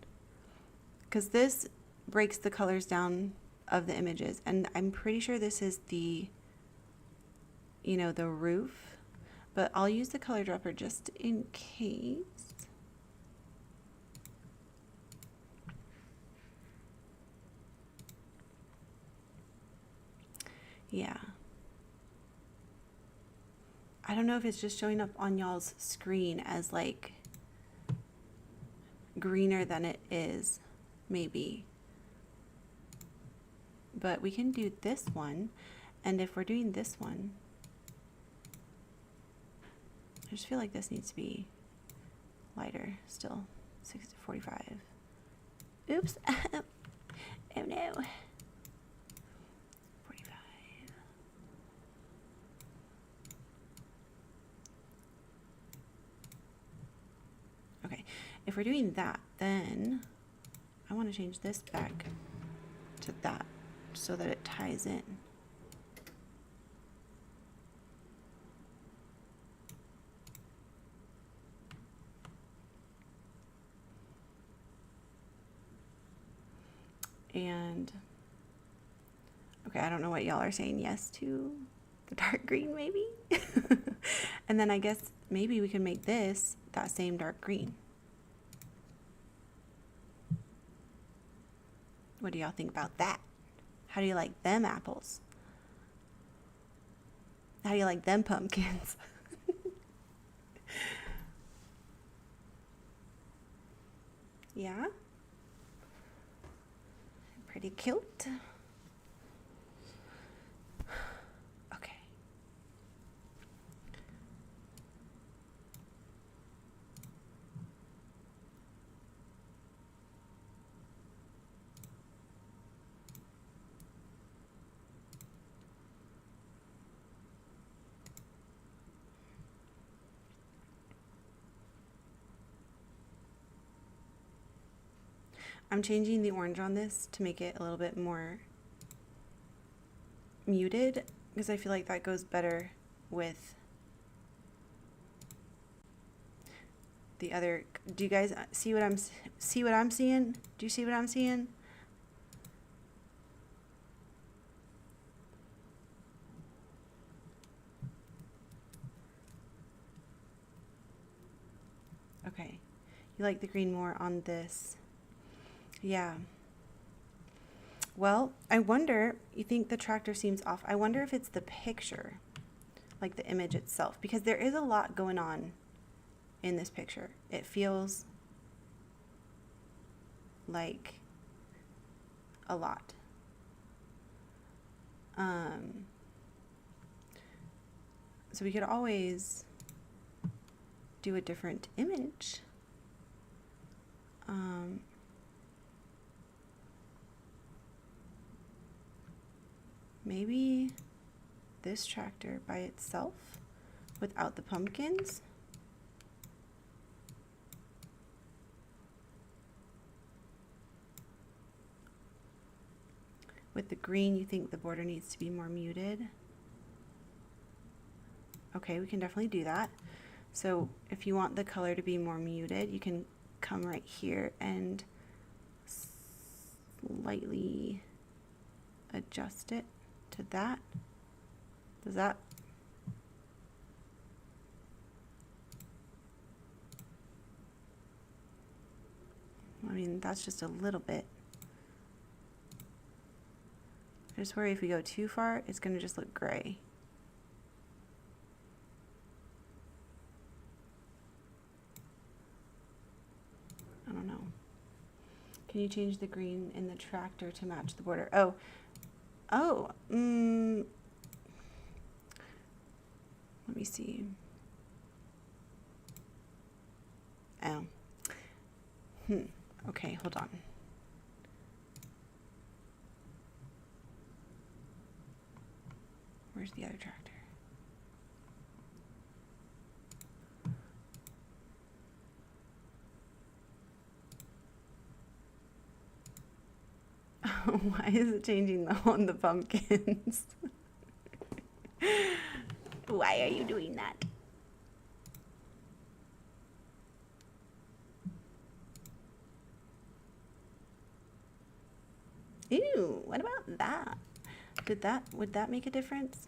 because this breaks the colors down of the images. And I'm pretty sure this is the, the roof. But I'll use the color dropper just in case. Yeah. I don't know if it's just showing up on y'all's screen as like greener than it is, maybe. But we can do this one, and if we're doing this one, I just feel like this needs to be lighter still. 45. Oops. Oh no. 45. Okay, if we're doing that, then I want to change this back to that so that it ties in. And okay, I don't know what y'all are saying yes to. The dark green maybe? And then I guess maybe we can make this that same dark green. What do y'all think about that? How do you like them apples? How do you like them pumpkins? Yeah? Pretty cute. Okay. I'm changing the orange on this to make it a little bit more muted because I feel like that goes better with the other. Do you guys see what I'm seeing? Do you see what I'm seeing? Okay. You like the green more on this. Yeah. Well, I wonder, you think the tractor seems off. I wonder if it's the picture, like the image itself, because there is a lot going on in this picture. It feels like a lot. So we could always do a different image. Maybe this tractor by itself without the pumpkins. With the green, you think the border needs to be more muted? Okay, we can definitely do that. So if you want the color to be more muted, you can come right here and slightly adjust it to that. Does that? I mean, that's just a little bit. I just worry if we go too far, it's going to just look gray. I don't know. Can you change the green in the tractor to match the border? Let me see. Oh. Okay, hold on. Where's the other tractor? Why is it changing on the pumpkins? Why are you doing that? Ew, what about that? Would that make a difference?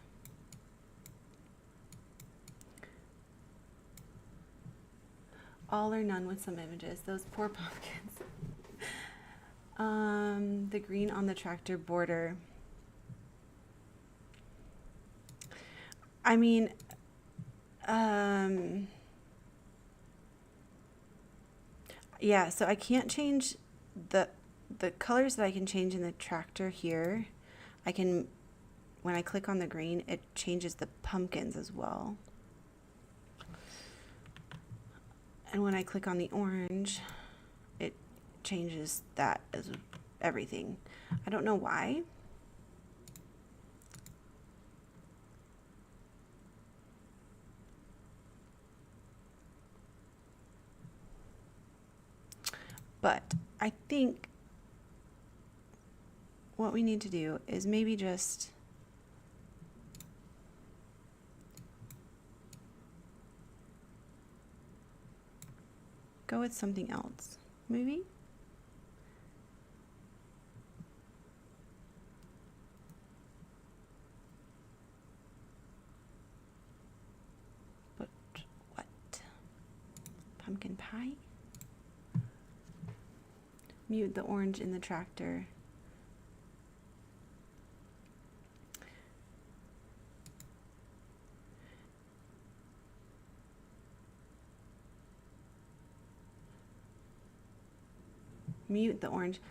All or none with some images. Those poor pumpkins. The green on the tractor border. I mean, yeah, so I can't change the colors that I can change in the tractor here. I can, when I click on the green, it changes the pumpkins as well. And when I click on the orange, it changes that as everything. I don't know why. But I think what we need to do is maybe just go with something else, maybe? But what? Pumpkin pie? Mute the orange in the tractor. Mute the orange.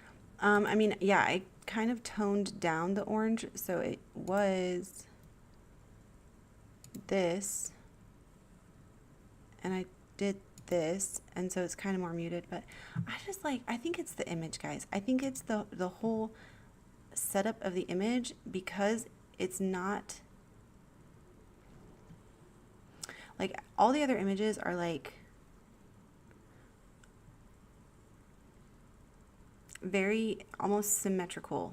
I mean, yeah, I kind of toned down the orange, so it was this, and I did this, and so it's kind of more muted, but I think it's the image, guys. I think it's the whole setup of the image, because it's not like all the other images are like very almost symmetrical,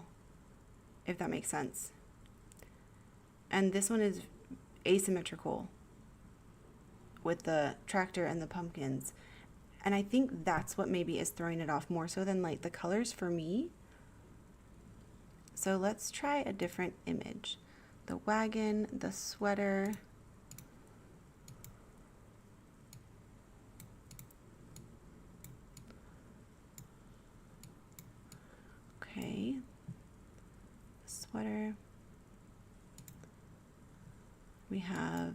if that makes sense. And this one is asymmetrical with the tractor and the pumpkins. And I think that's what maybe is throwing it off more so than like the colors for me. So let's try a different image. The wagon, the sweater. Okay, sweater. We have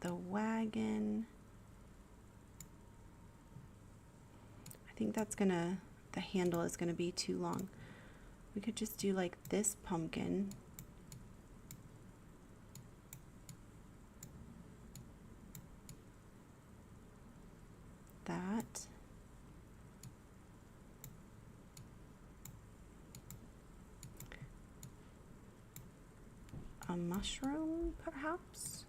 the wagon. I think that's gonna, the handle is gonna be too long. We could just do like this pumpkin. That. A mushroom, perhaps?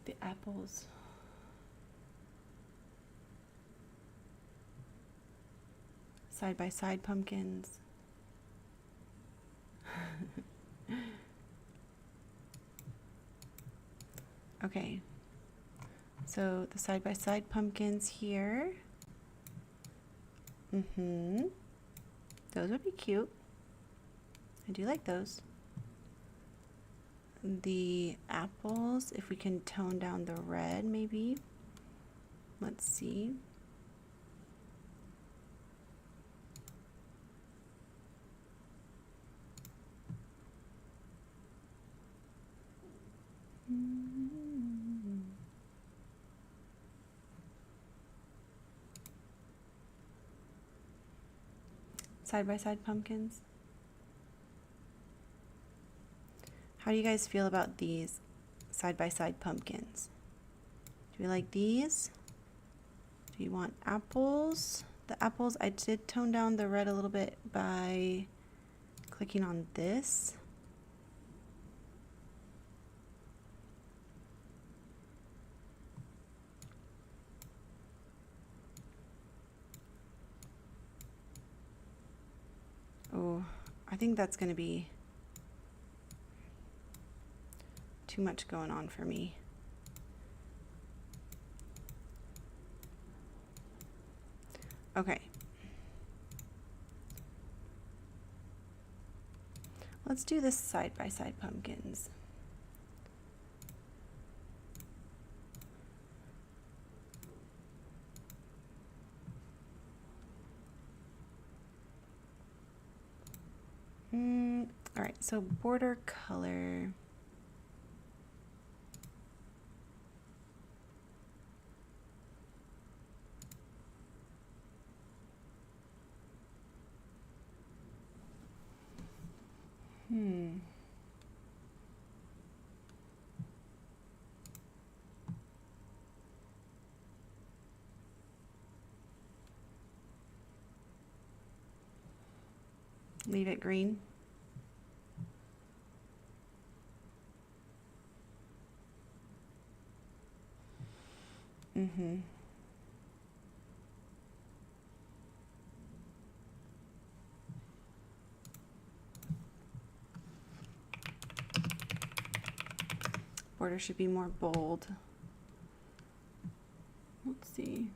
The apples. Side by side pumpkins. Okay, so the side by side pumpkins here. Those would be cute. I do like those. The apples, if we can tone down the red, maybe. Let's see. Side by side pumpkins. How do you guys feel about these side by side pumpkins? Do you like these? Do you want apples? The apples, I did tone down the red a little bit by clicking on this. Oh, I think that's going to be too much going on for me. Okay. Let's do this side by side pumpkins. All right, so border color. Leave it green. Border should be more bold. Let's see.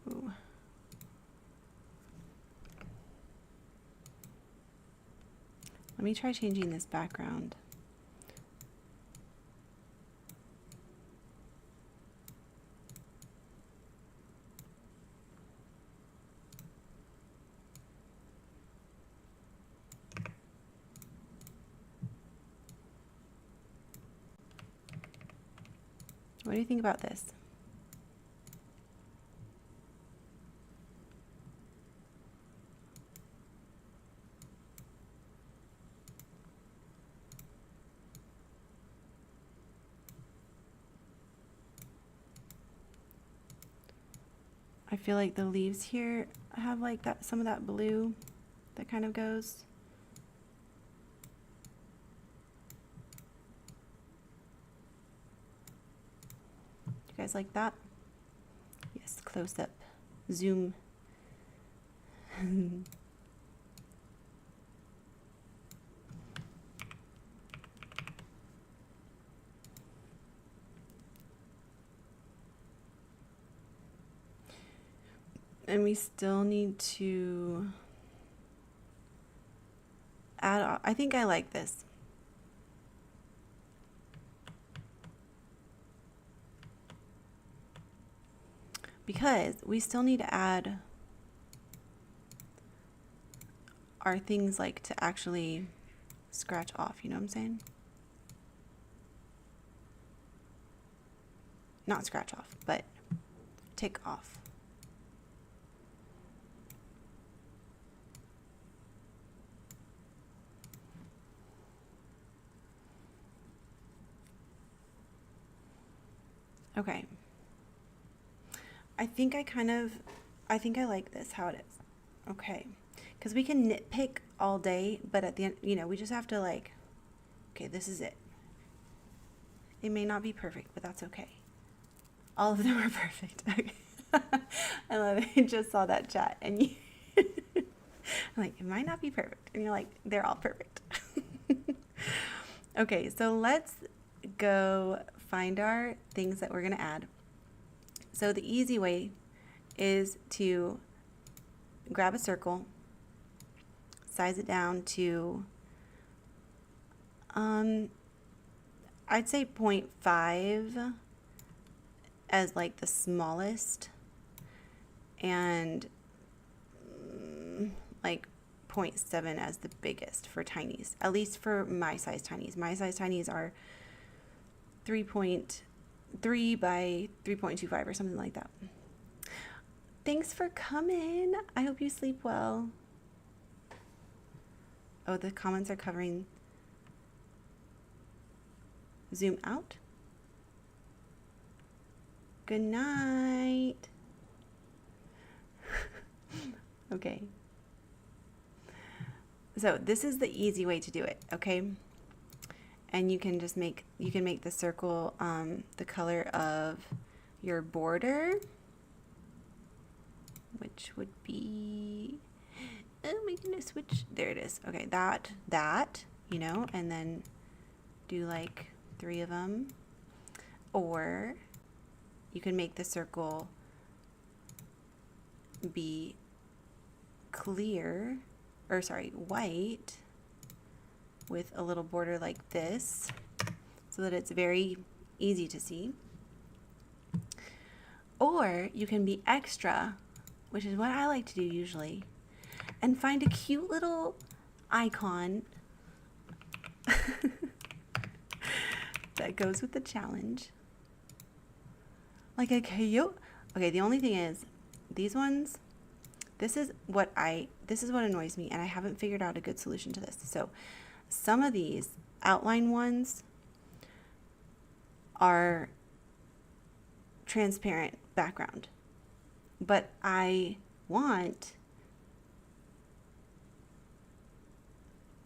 Ooh. Let me try changing this background. What do you think about this? I feel like the leaves here have like that, some of that blue that kind of goes. You guys like that? Yes, close up, zoom. And we still need to add, I think I like this. Because we still need to add our things like to actually scratch off, you know what I'm saying? Not scratch off, but tick off. Okay. I think I like this, how it is. Okay. Because we can nitpick all day, but at the end, we just have to like, okay, this is it. It may not be perfect, but that's okay. All of them are perfect. Okay. I love it. I just saw that chat and I'm like, it might not be perfect. And you're like, they're all perfect. Okay, so let's go find our things that we're going to add. So the easy way is to grab a circle, size it down to, I'd say 0.5 as like the smallest, and like 0.7 as the biggest for tinies, at least for my size tinies. My size tinies are 3.3 by 3.25 or something like that. Thanks for coming. I hope you sleep well. Oh, the comments are covering. Zoom out. Good night. Okay. So this is the easy way to do it, okay? And you can make the circle the color of your border, which would be, oh my goodness, there it is. Okay, that, and then do like 3 of them. Or you can make the circle be white with a little border like this, so that it's very easy to see. Or you can be extra, which is what I like to do usually, and find a cute little icon that goes with the challenge. Like a coyote. Okay, the only thing is, these ones, this is what annoys me, and I haven't figured out a good solution to this. So some of these outline ones are transparent background, but I want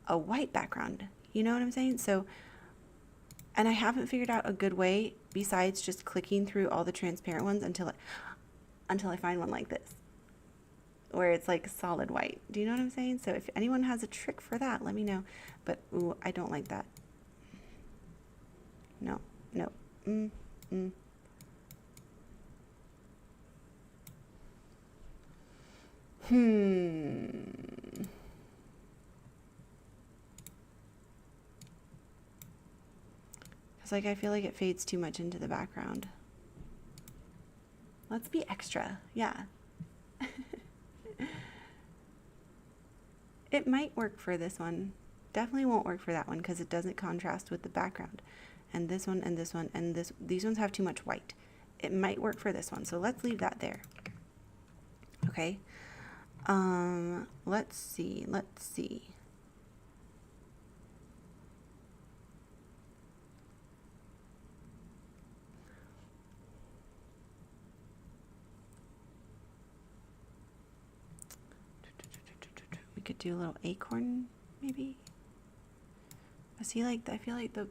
a white background. You know what I'm saying? So, and I haven't figured out a good way besides just clicking through all the transparent ones until I find one like this, where it's like solid white. Do you know what I'm saying? So if anyone has a trick for that, let me know. But ooh, I don't like that. No. Because like I feel like it fades too much into the background. Let's be extra. Yeah. It might work for this one. Definitely won't work for that one because it doesn't contrast with the background. And this one and this one and these ones have too much white. It might work for this one. So let's leave that there. Okay. Let's see. We could do a little acorn, maybe. I feel like the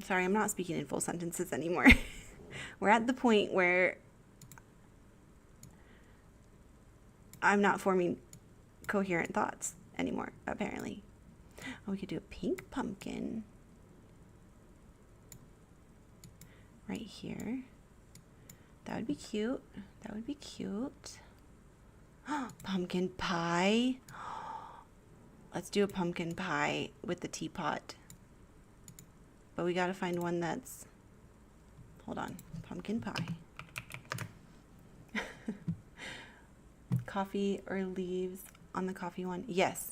sorry, I'm not speaking in full sentences anymore. We're at the point where I'm not forming coherent thoughts anymore, apparently. Oh, we could do a pink pumpkin right here. That would be cute. Pumpkin pie. Let's do a pumpkin pie with the teapot. But we gotta find one that's, hold on, pumpkin pie. Coffee or leaves on the coffee one? Yes,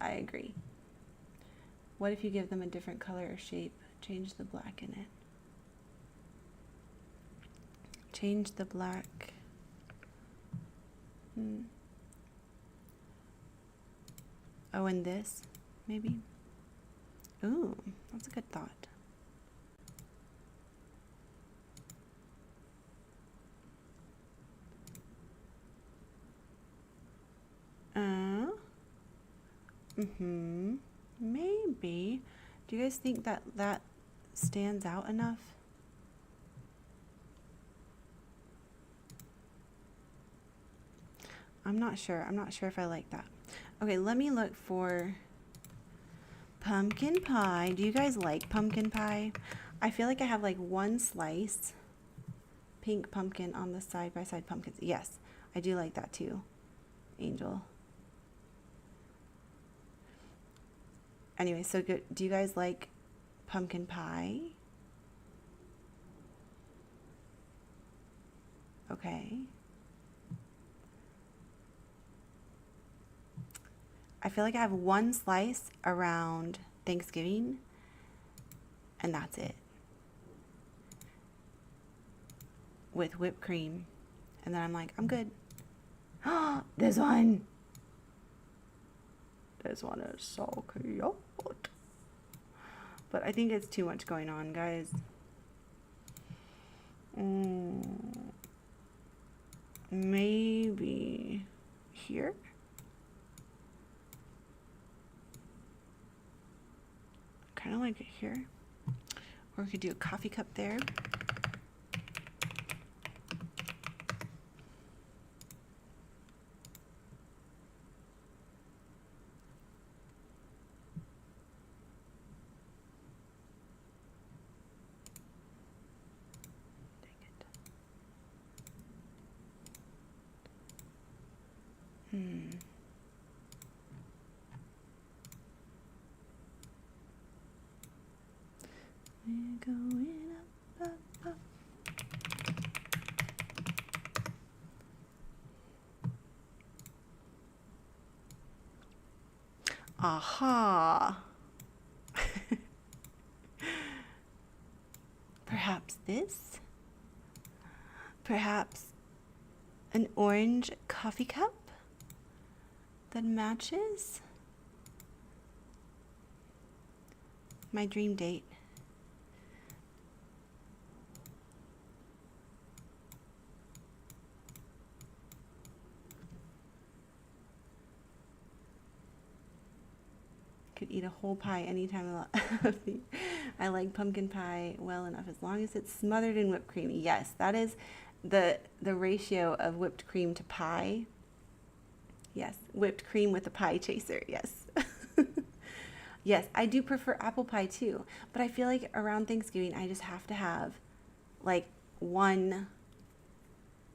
I agree. What if you give them a different color or shape? Change the black in it. Change the black. Oh, and this, maybe? Ooh, that's a good thought. Maybe. Do you guys think that that stands out enough? I'm not sure. I'm not sure if I like that. Okay, let me look for pumpkin pie. Do you guys like pumpkin pie? I feel like I have like one slice pink pumpkin on the side-by-side pumpkins. Yes, I do like that too, Angel. Anyway, so good. Do you guys like pumpkin pie? Okay. I feel like I have one slice around Thanksgiving, and that's it. With whipped cream. And then I'm like, I'm good. This one. This one is so cute. But I think it's too much going on, guys. Maybe here? Kind of like it here. Or we could do a coffee cup there. We're going up, up, up. Aha. Perhaps this? Perhaps an orange coffee cup that matches my dream date. Could eat a whole pie anytime. I like pumpkin pie well enough as long as it's smothered in whipped cream. Yes, that is the ratio of whipped cream to pie. Yes, whipped cream with a pie chaser. Yes. Yes, I do prefer apple pie too, but I feel like around Thanksgiving I just have to have like one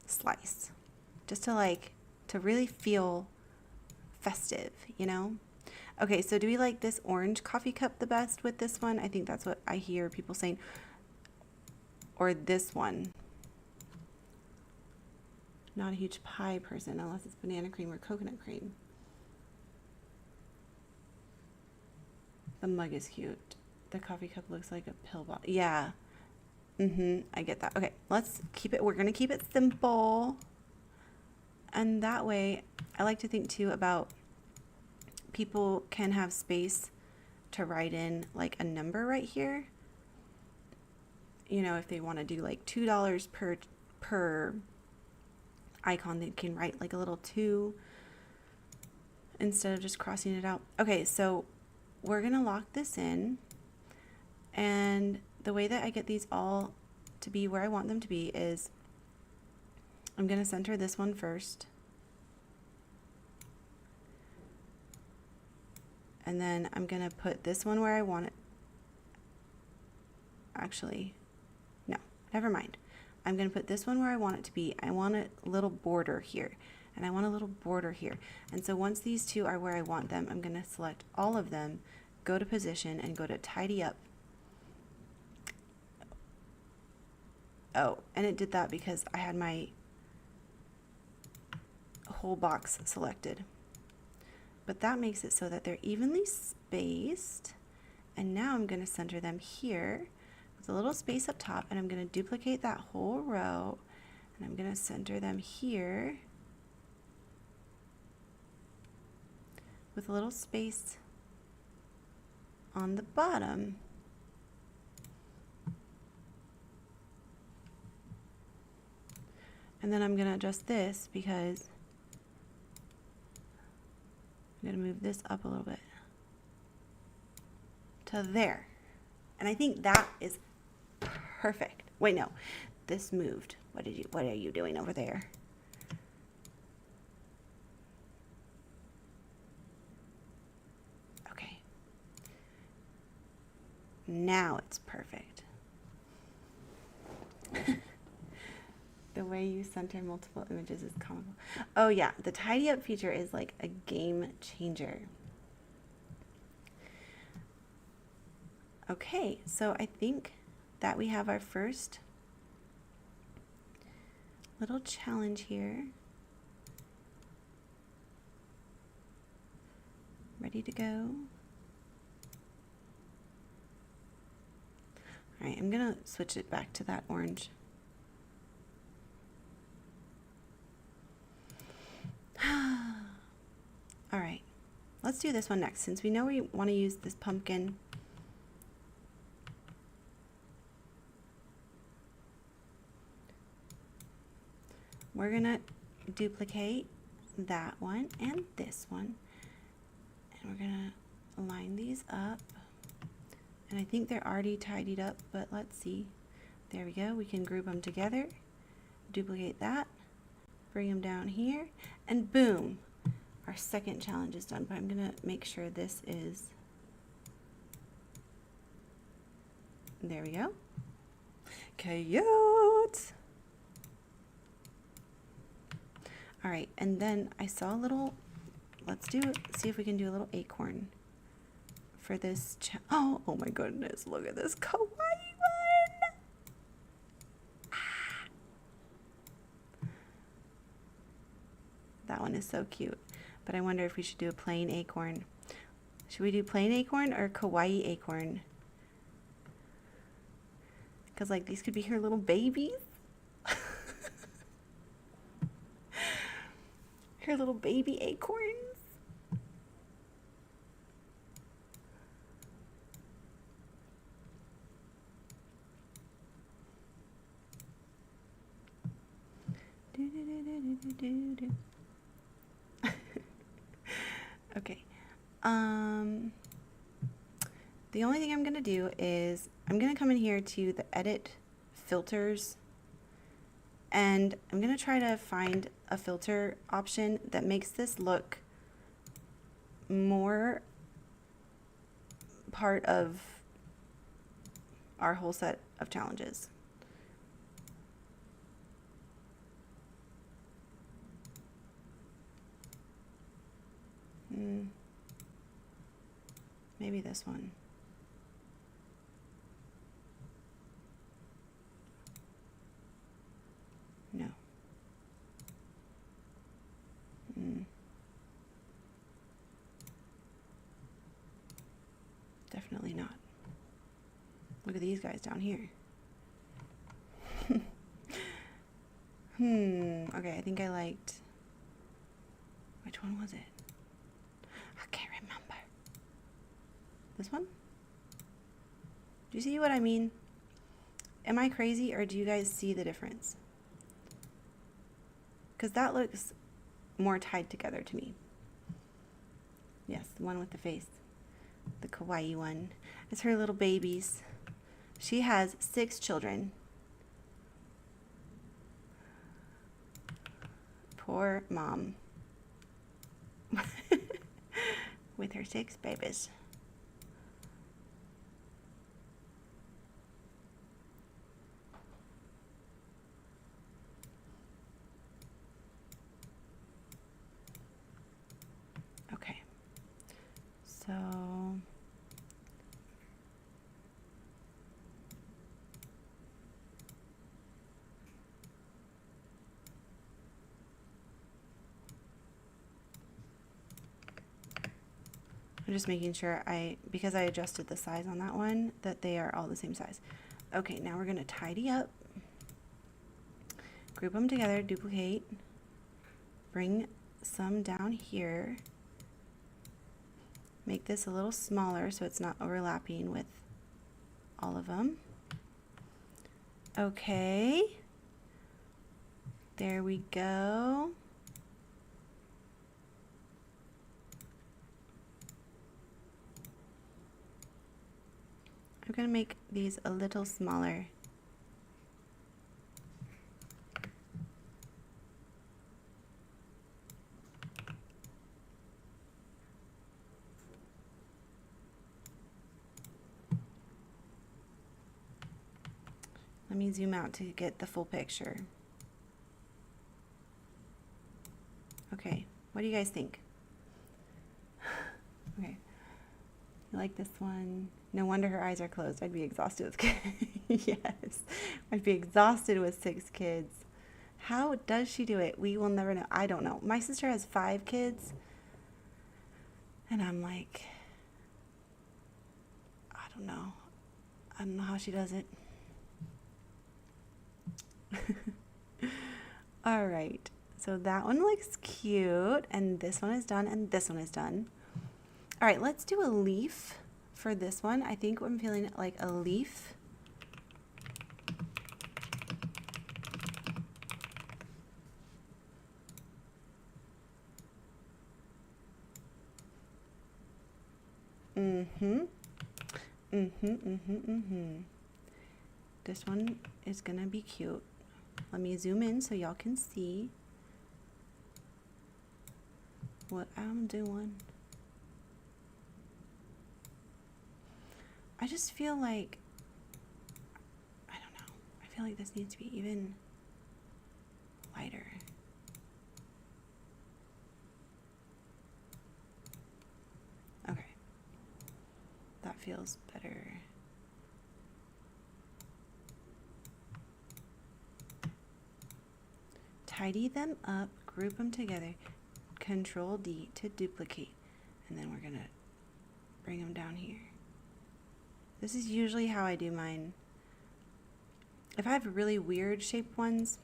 slice just to really feel festive, you know? Okay, so do we like this orange coffee cup the best with this one? I think that's what I hear people saying. Or this one. Not a huge pie person unless it's banana cream or coconut cream. The mug is cute. The coffee cup looks like a pill bottle. Yeah. I get that. Okay, let's keep it. We're going to keep it simple. And that way, I like to think too about people can have space to write in like a number right here. You know, if they want to do like $2 per icon, they can write like a little 2 instead of just crossing it out. Okay, so we're going to lock this in. And the way that I get these all to be where I want them to be is I'm going to center this one first. And then I'm going to put this one where I want it. Actually, no, never mind. I'm going to put this one where I want it to be. I want a little border here. And I want a little border here. And so once these two are where I want them, I'm going to select all of them, go to position, and go to tidy up. Oh, and it did that because I had my whole box selected. But that makes it so that they're evenly spaced. And now I'm going to center them here with a little space up top, and I'm going to duplicate that whole row, and I'm going to center them here with a little space on the bottom. And then I'm going to adjust this because I'm going to move this up a little bit to there. And I think that is perfect. Wait, no, this moved. What are you doing over there? Okay. Now it's perfect. The way you center multiple images is comical. Oh yeah, the tidy up feature is like a game changer. Okay, so I think that we have our first little challenge here. Ready to go. All right, I'm gonna switch it back to that orange. All right, let's do this one next. Since we know we want to use this pumpkin, we're gonna duplicate that one and this one, and we're gonna line these up. And I think they're already tidied up, but let's see. There we go. We can group them together, duplicate that, bring them down here, and boom, our second challenge is done. But I'm gonna make sure this is, there we go. Cute. All right, and then I saw a little, let's do it, see if we can do a little acorn for this. Oh my goodness, look at this kawaii one. That one is so cute, but I wonder if we should do a plain acorn. Should we do plain acorn or kawaii acorn? Because like these could be her little babies. Her little baby acorns. Okay. The only thing I'm going to do is I'm going to come in here to the edit filters, and I'm going to try to find a filter option that makes this look more part of our whole set of challenges. Maybe this one. No. Definitely not. Look at these guys down here. Okay, I think I liked, which one was it? I can't remember. This one? Do you see what I mean? Am I crazy, or do you guys see the difference? Because that looks more tied together to me. Yes, the one with the face. The kawaii one. It's her little babies. She has 6 children. Poor mom. With her 6 babies. Okay. So I'm just making sure because I adjusted the size on that one, that they are all the same size. Okay, now we're going to tidy up, group them together, duplicate, bring some down here, make this a little smaller so it's not overlapping with all of them. Okay. There we go. I'm going to make these a little smaller. Let me zoom out to get the full picture. Okay, what do you guys think? Okay, you like this one? No wonder her eyes are closed. I'd be exhausted with kids. Yes, I'd be exhausted with 6 kids. How does she do it? We will never know. I don't know. My sister has 5 kids, and I'm like, I don't know. I don't know how she does it. All right, so that one looks cute, and this one is done, and this one is done. All right, let's do a leaf for this one. I think I'm feeling like a leaf. This one is gonna be cute. Let me zoom in so y'all can see what I'm doing. I just feel like, I don't know, I feel like this needs to be even lighter. Okay, that feels better. Tidy them up, group them together, Control D to duplicate, and then we're gonna bring them down here. This is usually how I do mine. If I have really weird shaped ones,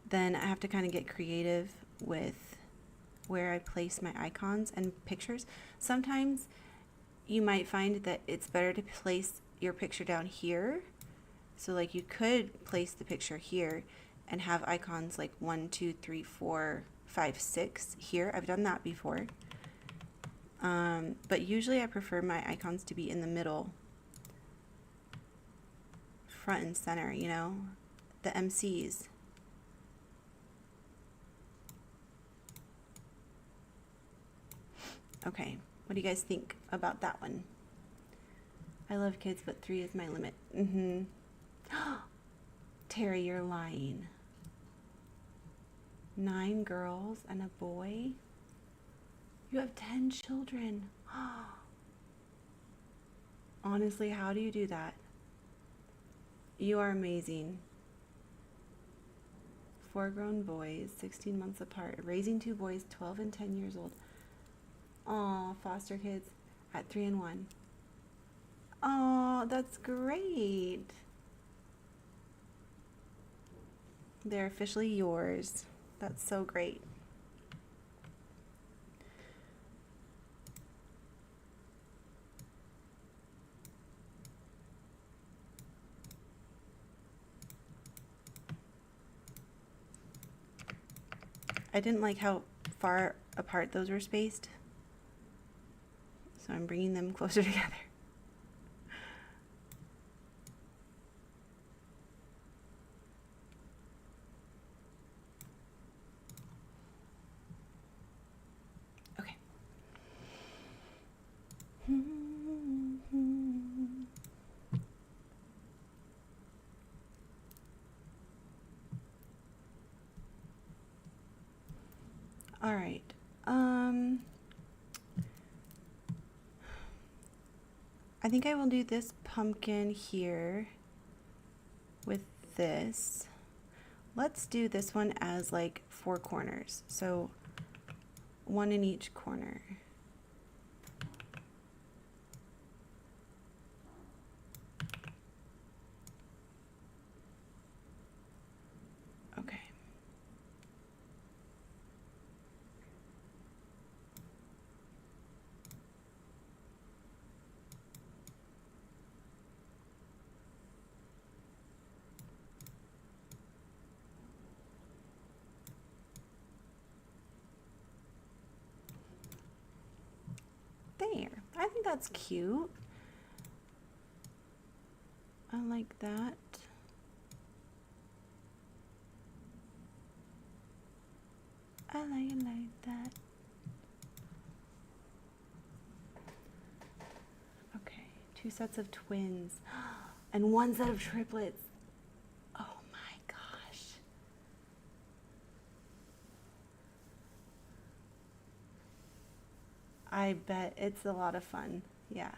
then I have to kind of get creative with where I place my icons and pictures. Sometimes you might find that it's better to place your picture down here. So like you could place the picture here and have icons like 1, 2, 3, 4, 5, 6 here. I've done that before. But usually I prefer my icons to be in the middle, front and center, you know, the MCs. Okay, what do you guys think about that one? I love kids, but 3 is my limit. Terry, you're lying. 9 girls and a boy? You have 10 children. Honestly, how do you do that? You are amazing. 4 grown boys, 16 months apart. Raising 2 boys, 12 and 10 years old. Aw, foster kids at 3 and 1. Aw, that's great. They're officially yours. That's so great. I didn't like how far apart those were spaced, so I'm bringing them closer together. Okay. All right. I think I will do this pumpkin here with this. Let's do this one as like 4 corners. So 1 in each corner. Okay. I think that's cute. I like that. I like it like that. Okay, 2 sets of twins and 1 set of triplets. Oh my gosh. I bet it's a lot of fun. Yeah.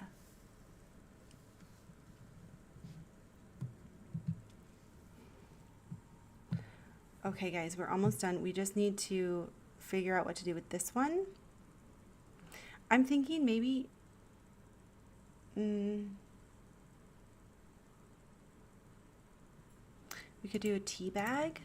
Okay, guys, we're almost done. We just need to figure out what to do with this one. I'm thinking maybe... we could do a tea bag.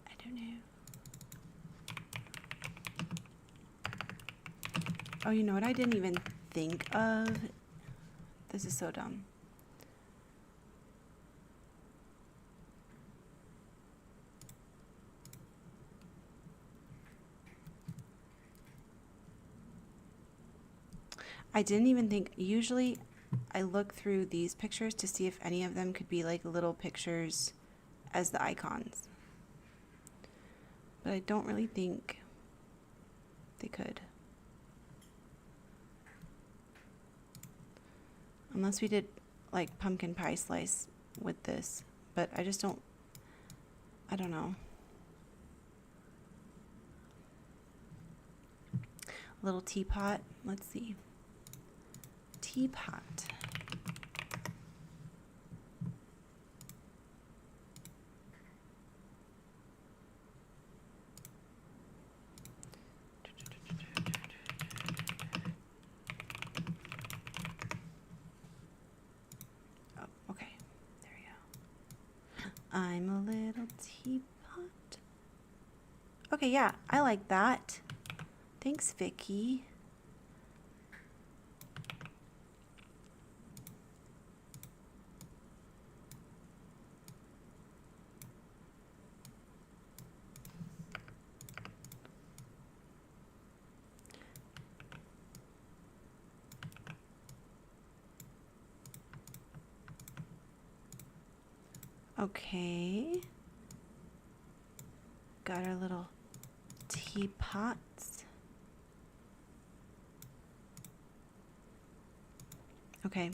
I don't know. Oh, you know what I didn't even think of? This is so dumb. I didn't even think, usually I look through these pictures to see if any of them could be like little pictures as the icons. But I don't really think they could. Unless we did like pumpkin pie slice with this. But I just don't, I don't know. Little teapot, let's see. Teapot. Oh, okay. There we go. I'm a little teapot. Okay, yeah, I like that. Thanks, Vicky. Okay. Got our little teapots. Okay.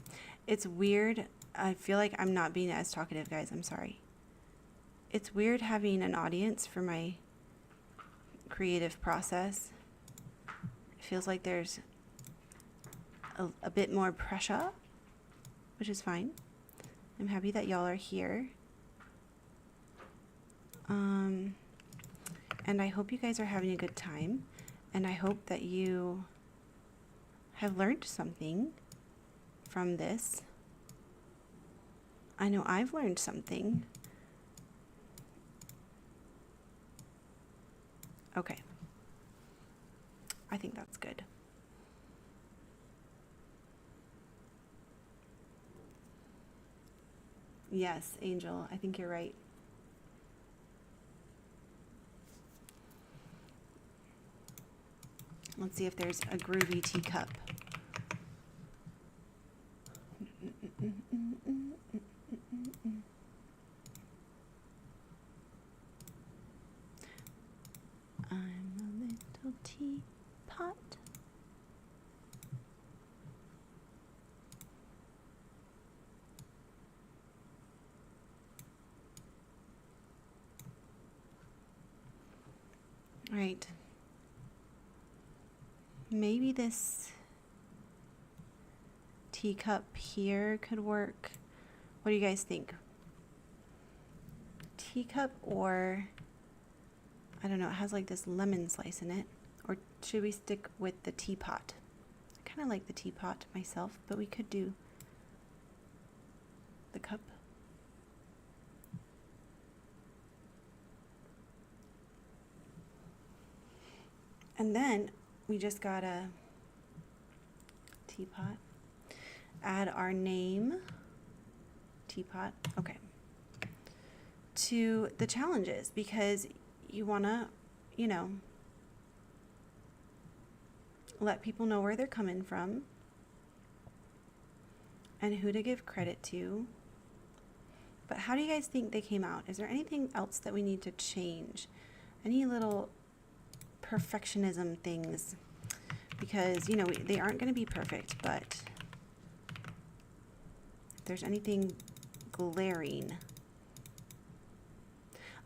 It's weird. I feel like I'm not being as talkative, guys. I'm sorry. It's weird having an audience for my creative process. It feels like there's a bit more pressure, which is fine. I'm happy that y'all are here. And I hope you guys are having a good time. And I hope that you have learned something from this. I know I've learned something. Okay. I think that's good. Yes, Angel, I think you're right. Let's see if there's a groovy teacup. teapot. Right. Maybe this teacup here could work. What do you guys think? Teacup, or I don't know, it has like this lemon slice in it. Or should we stick with the teapot? I kind of like the teapot myself, but we could do the cup. And then we just got a teapot. Add our name, teapot, okay, to the challenges, because you want to, you know, let people know where they're coming from and who to give credit to. But how do you guys think they came out? Is there anything else that we need to change? Any little perfectionism things? Because, you know, they aren't going to be perfect, but if there's anything glaring.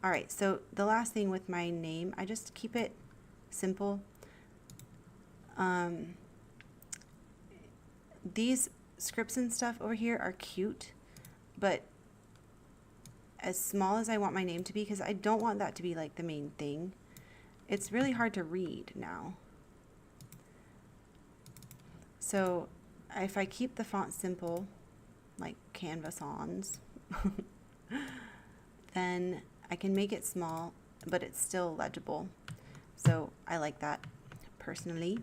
All right, so the last thing with my name, I just keep it simple. These scripts and stuff over here are cute, but as small as I want my name to be, because I don't want that to be like the main thing. It's really hard to read now. So if I keep the font simple, like Canva Sans, then I can make it small, but it's still legible. So I like that personally.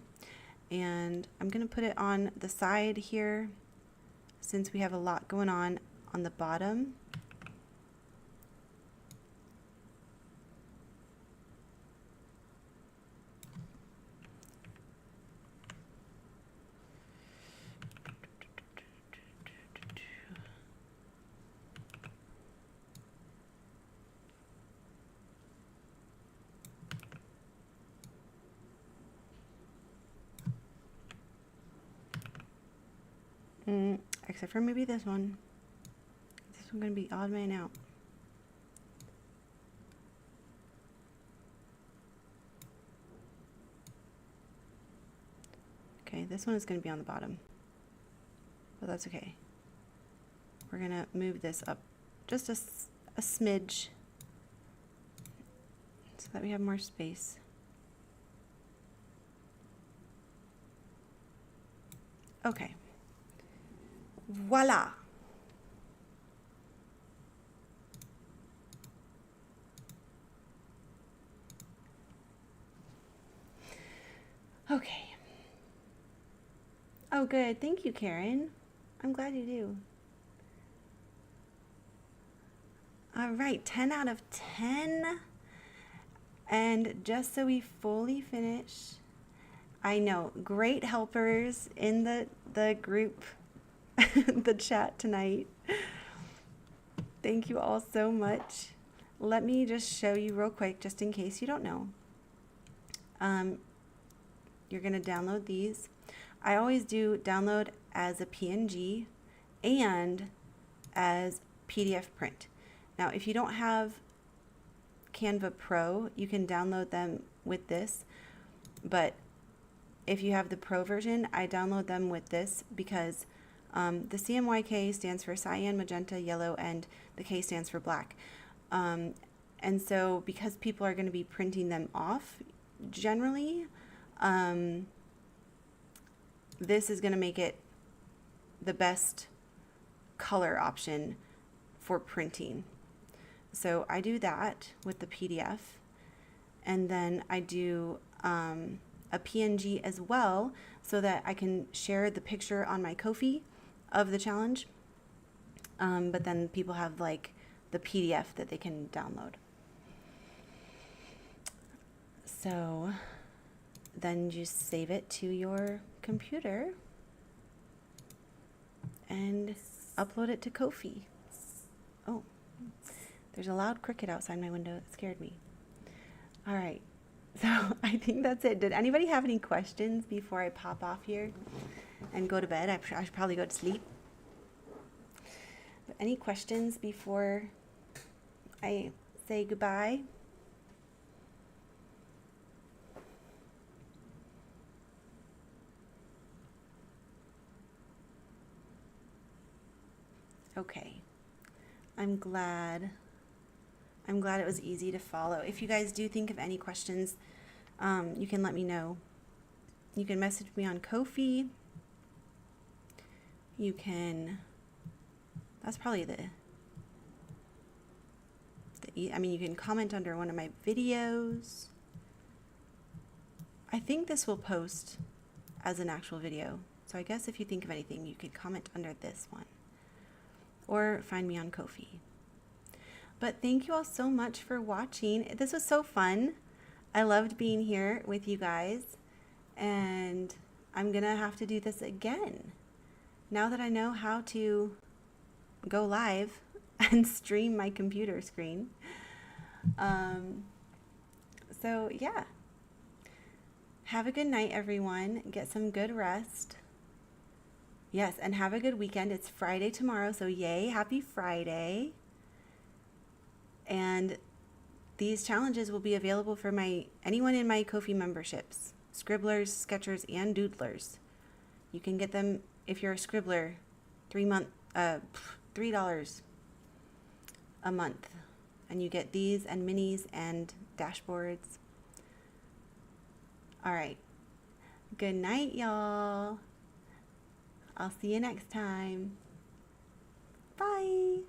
And I'm going to put it on the side here, since we have a lot going on the bottom. Except for maybe this one. This one's going to be odd man out. Okay, this one is going to be on the bottom, but that's okay. We're going to move this up just a smidge so that we have more space. Okay. Voila. Okay. Oh, good. Thank you, Karen. I'm glad you do. All right, 10 out of 10. And just so we fully finish, I know, great helpers in the group, the chat tonight. Thank you all so much. Let me just show you real quick, just in case you don't know. You're going to download these. I always do download as a PNG and as PDF print. Now, if you don't have Canva Pro, you can download them with this. But if you have the Pro version, I download them with this because the CMYK stands for cyan, magenta, yellow, and the K stands for black. And so because people are going to be printing them off generally, this is going to make it the best color option for printing. So I do that with the PDF, and then I do a PNG as well, so that I can share the picture on my Ko-fi of the challenge, but then people have like the PDF that they can download. So then you save it to your computer and upload it to Ko-fi. Oh, there's a loud cricket outside my window. It scared me. All right, So I think that's it. Did anybody have any questions before I pop off here and go to bed? I should probably go to sleep. But any questions before I say goodbye? Okay. I'm glad it was easy to follow. If you guys do think of any questions, you can let me know. You can message me on Ko-fi. You can, that's probably you can comment under one of my videos. I think this will post as an actual video. So I guess if you think of anything, you could comment under this one. Or find me on Ko-fi. But thank you all so much for watching. This was so fun. I loved being here with you guys. And I'm going to have to do this again. Now that I know how to go live and stream my computer screen. So yeah. Have a good night, everyone. Get some good rest. Yes, and have a good weekend. It's Friday tomorrow, so yay, happy Friday. And these challenges will be available for anyone in my Ko-fi memberships, scribblers, sketchers, and doodlers. You can get them if you're a scribbler, $3 a month. And you get these and minis and dashboards. All right. Good night, y'all. I'll see you next time. Bye.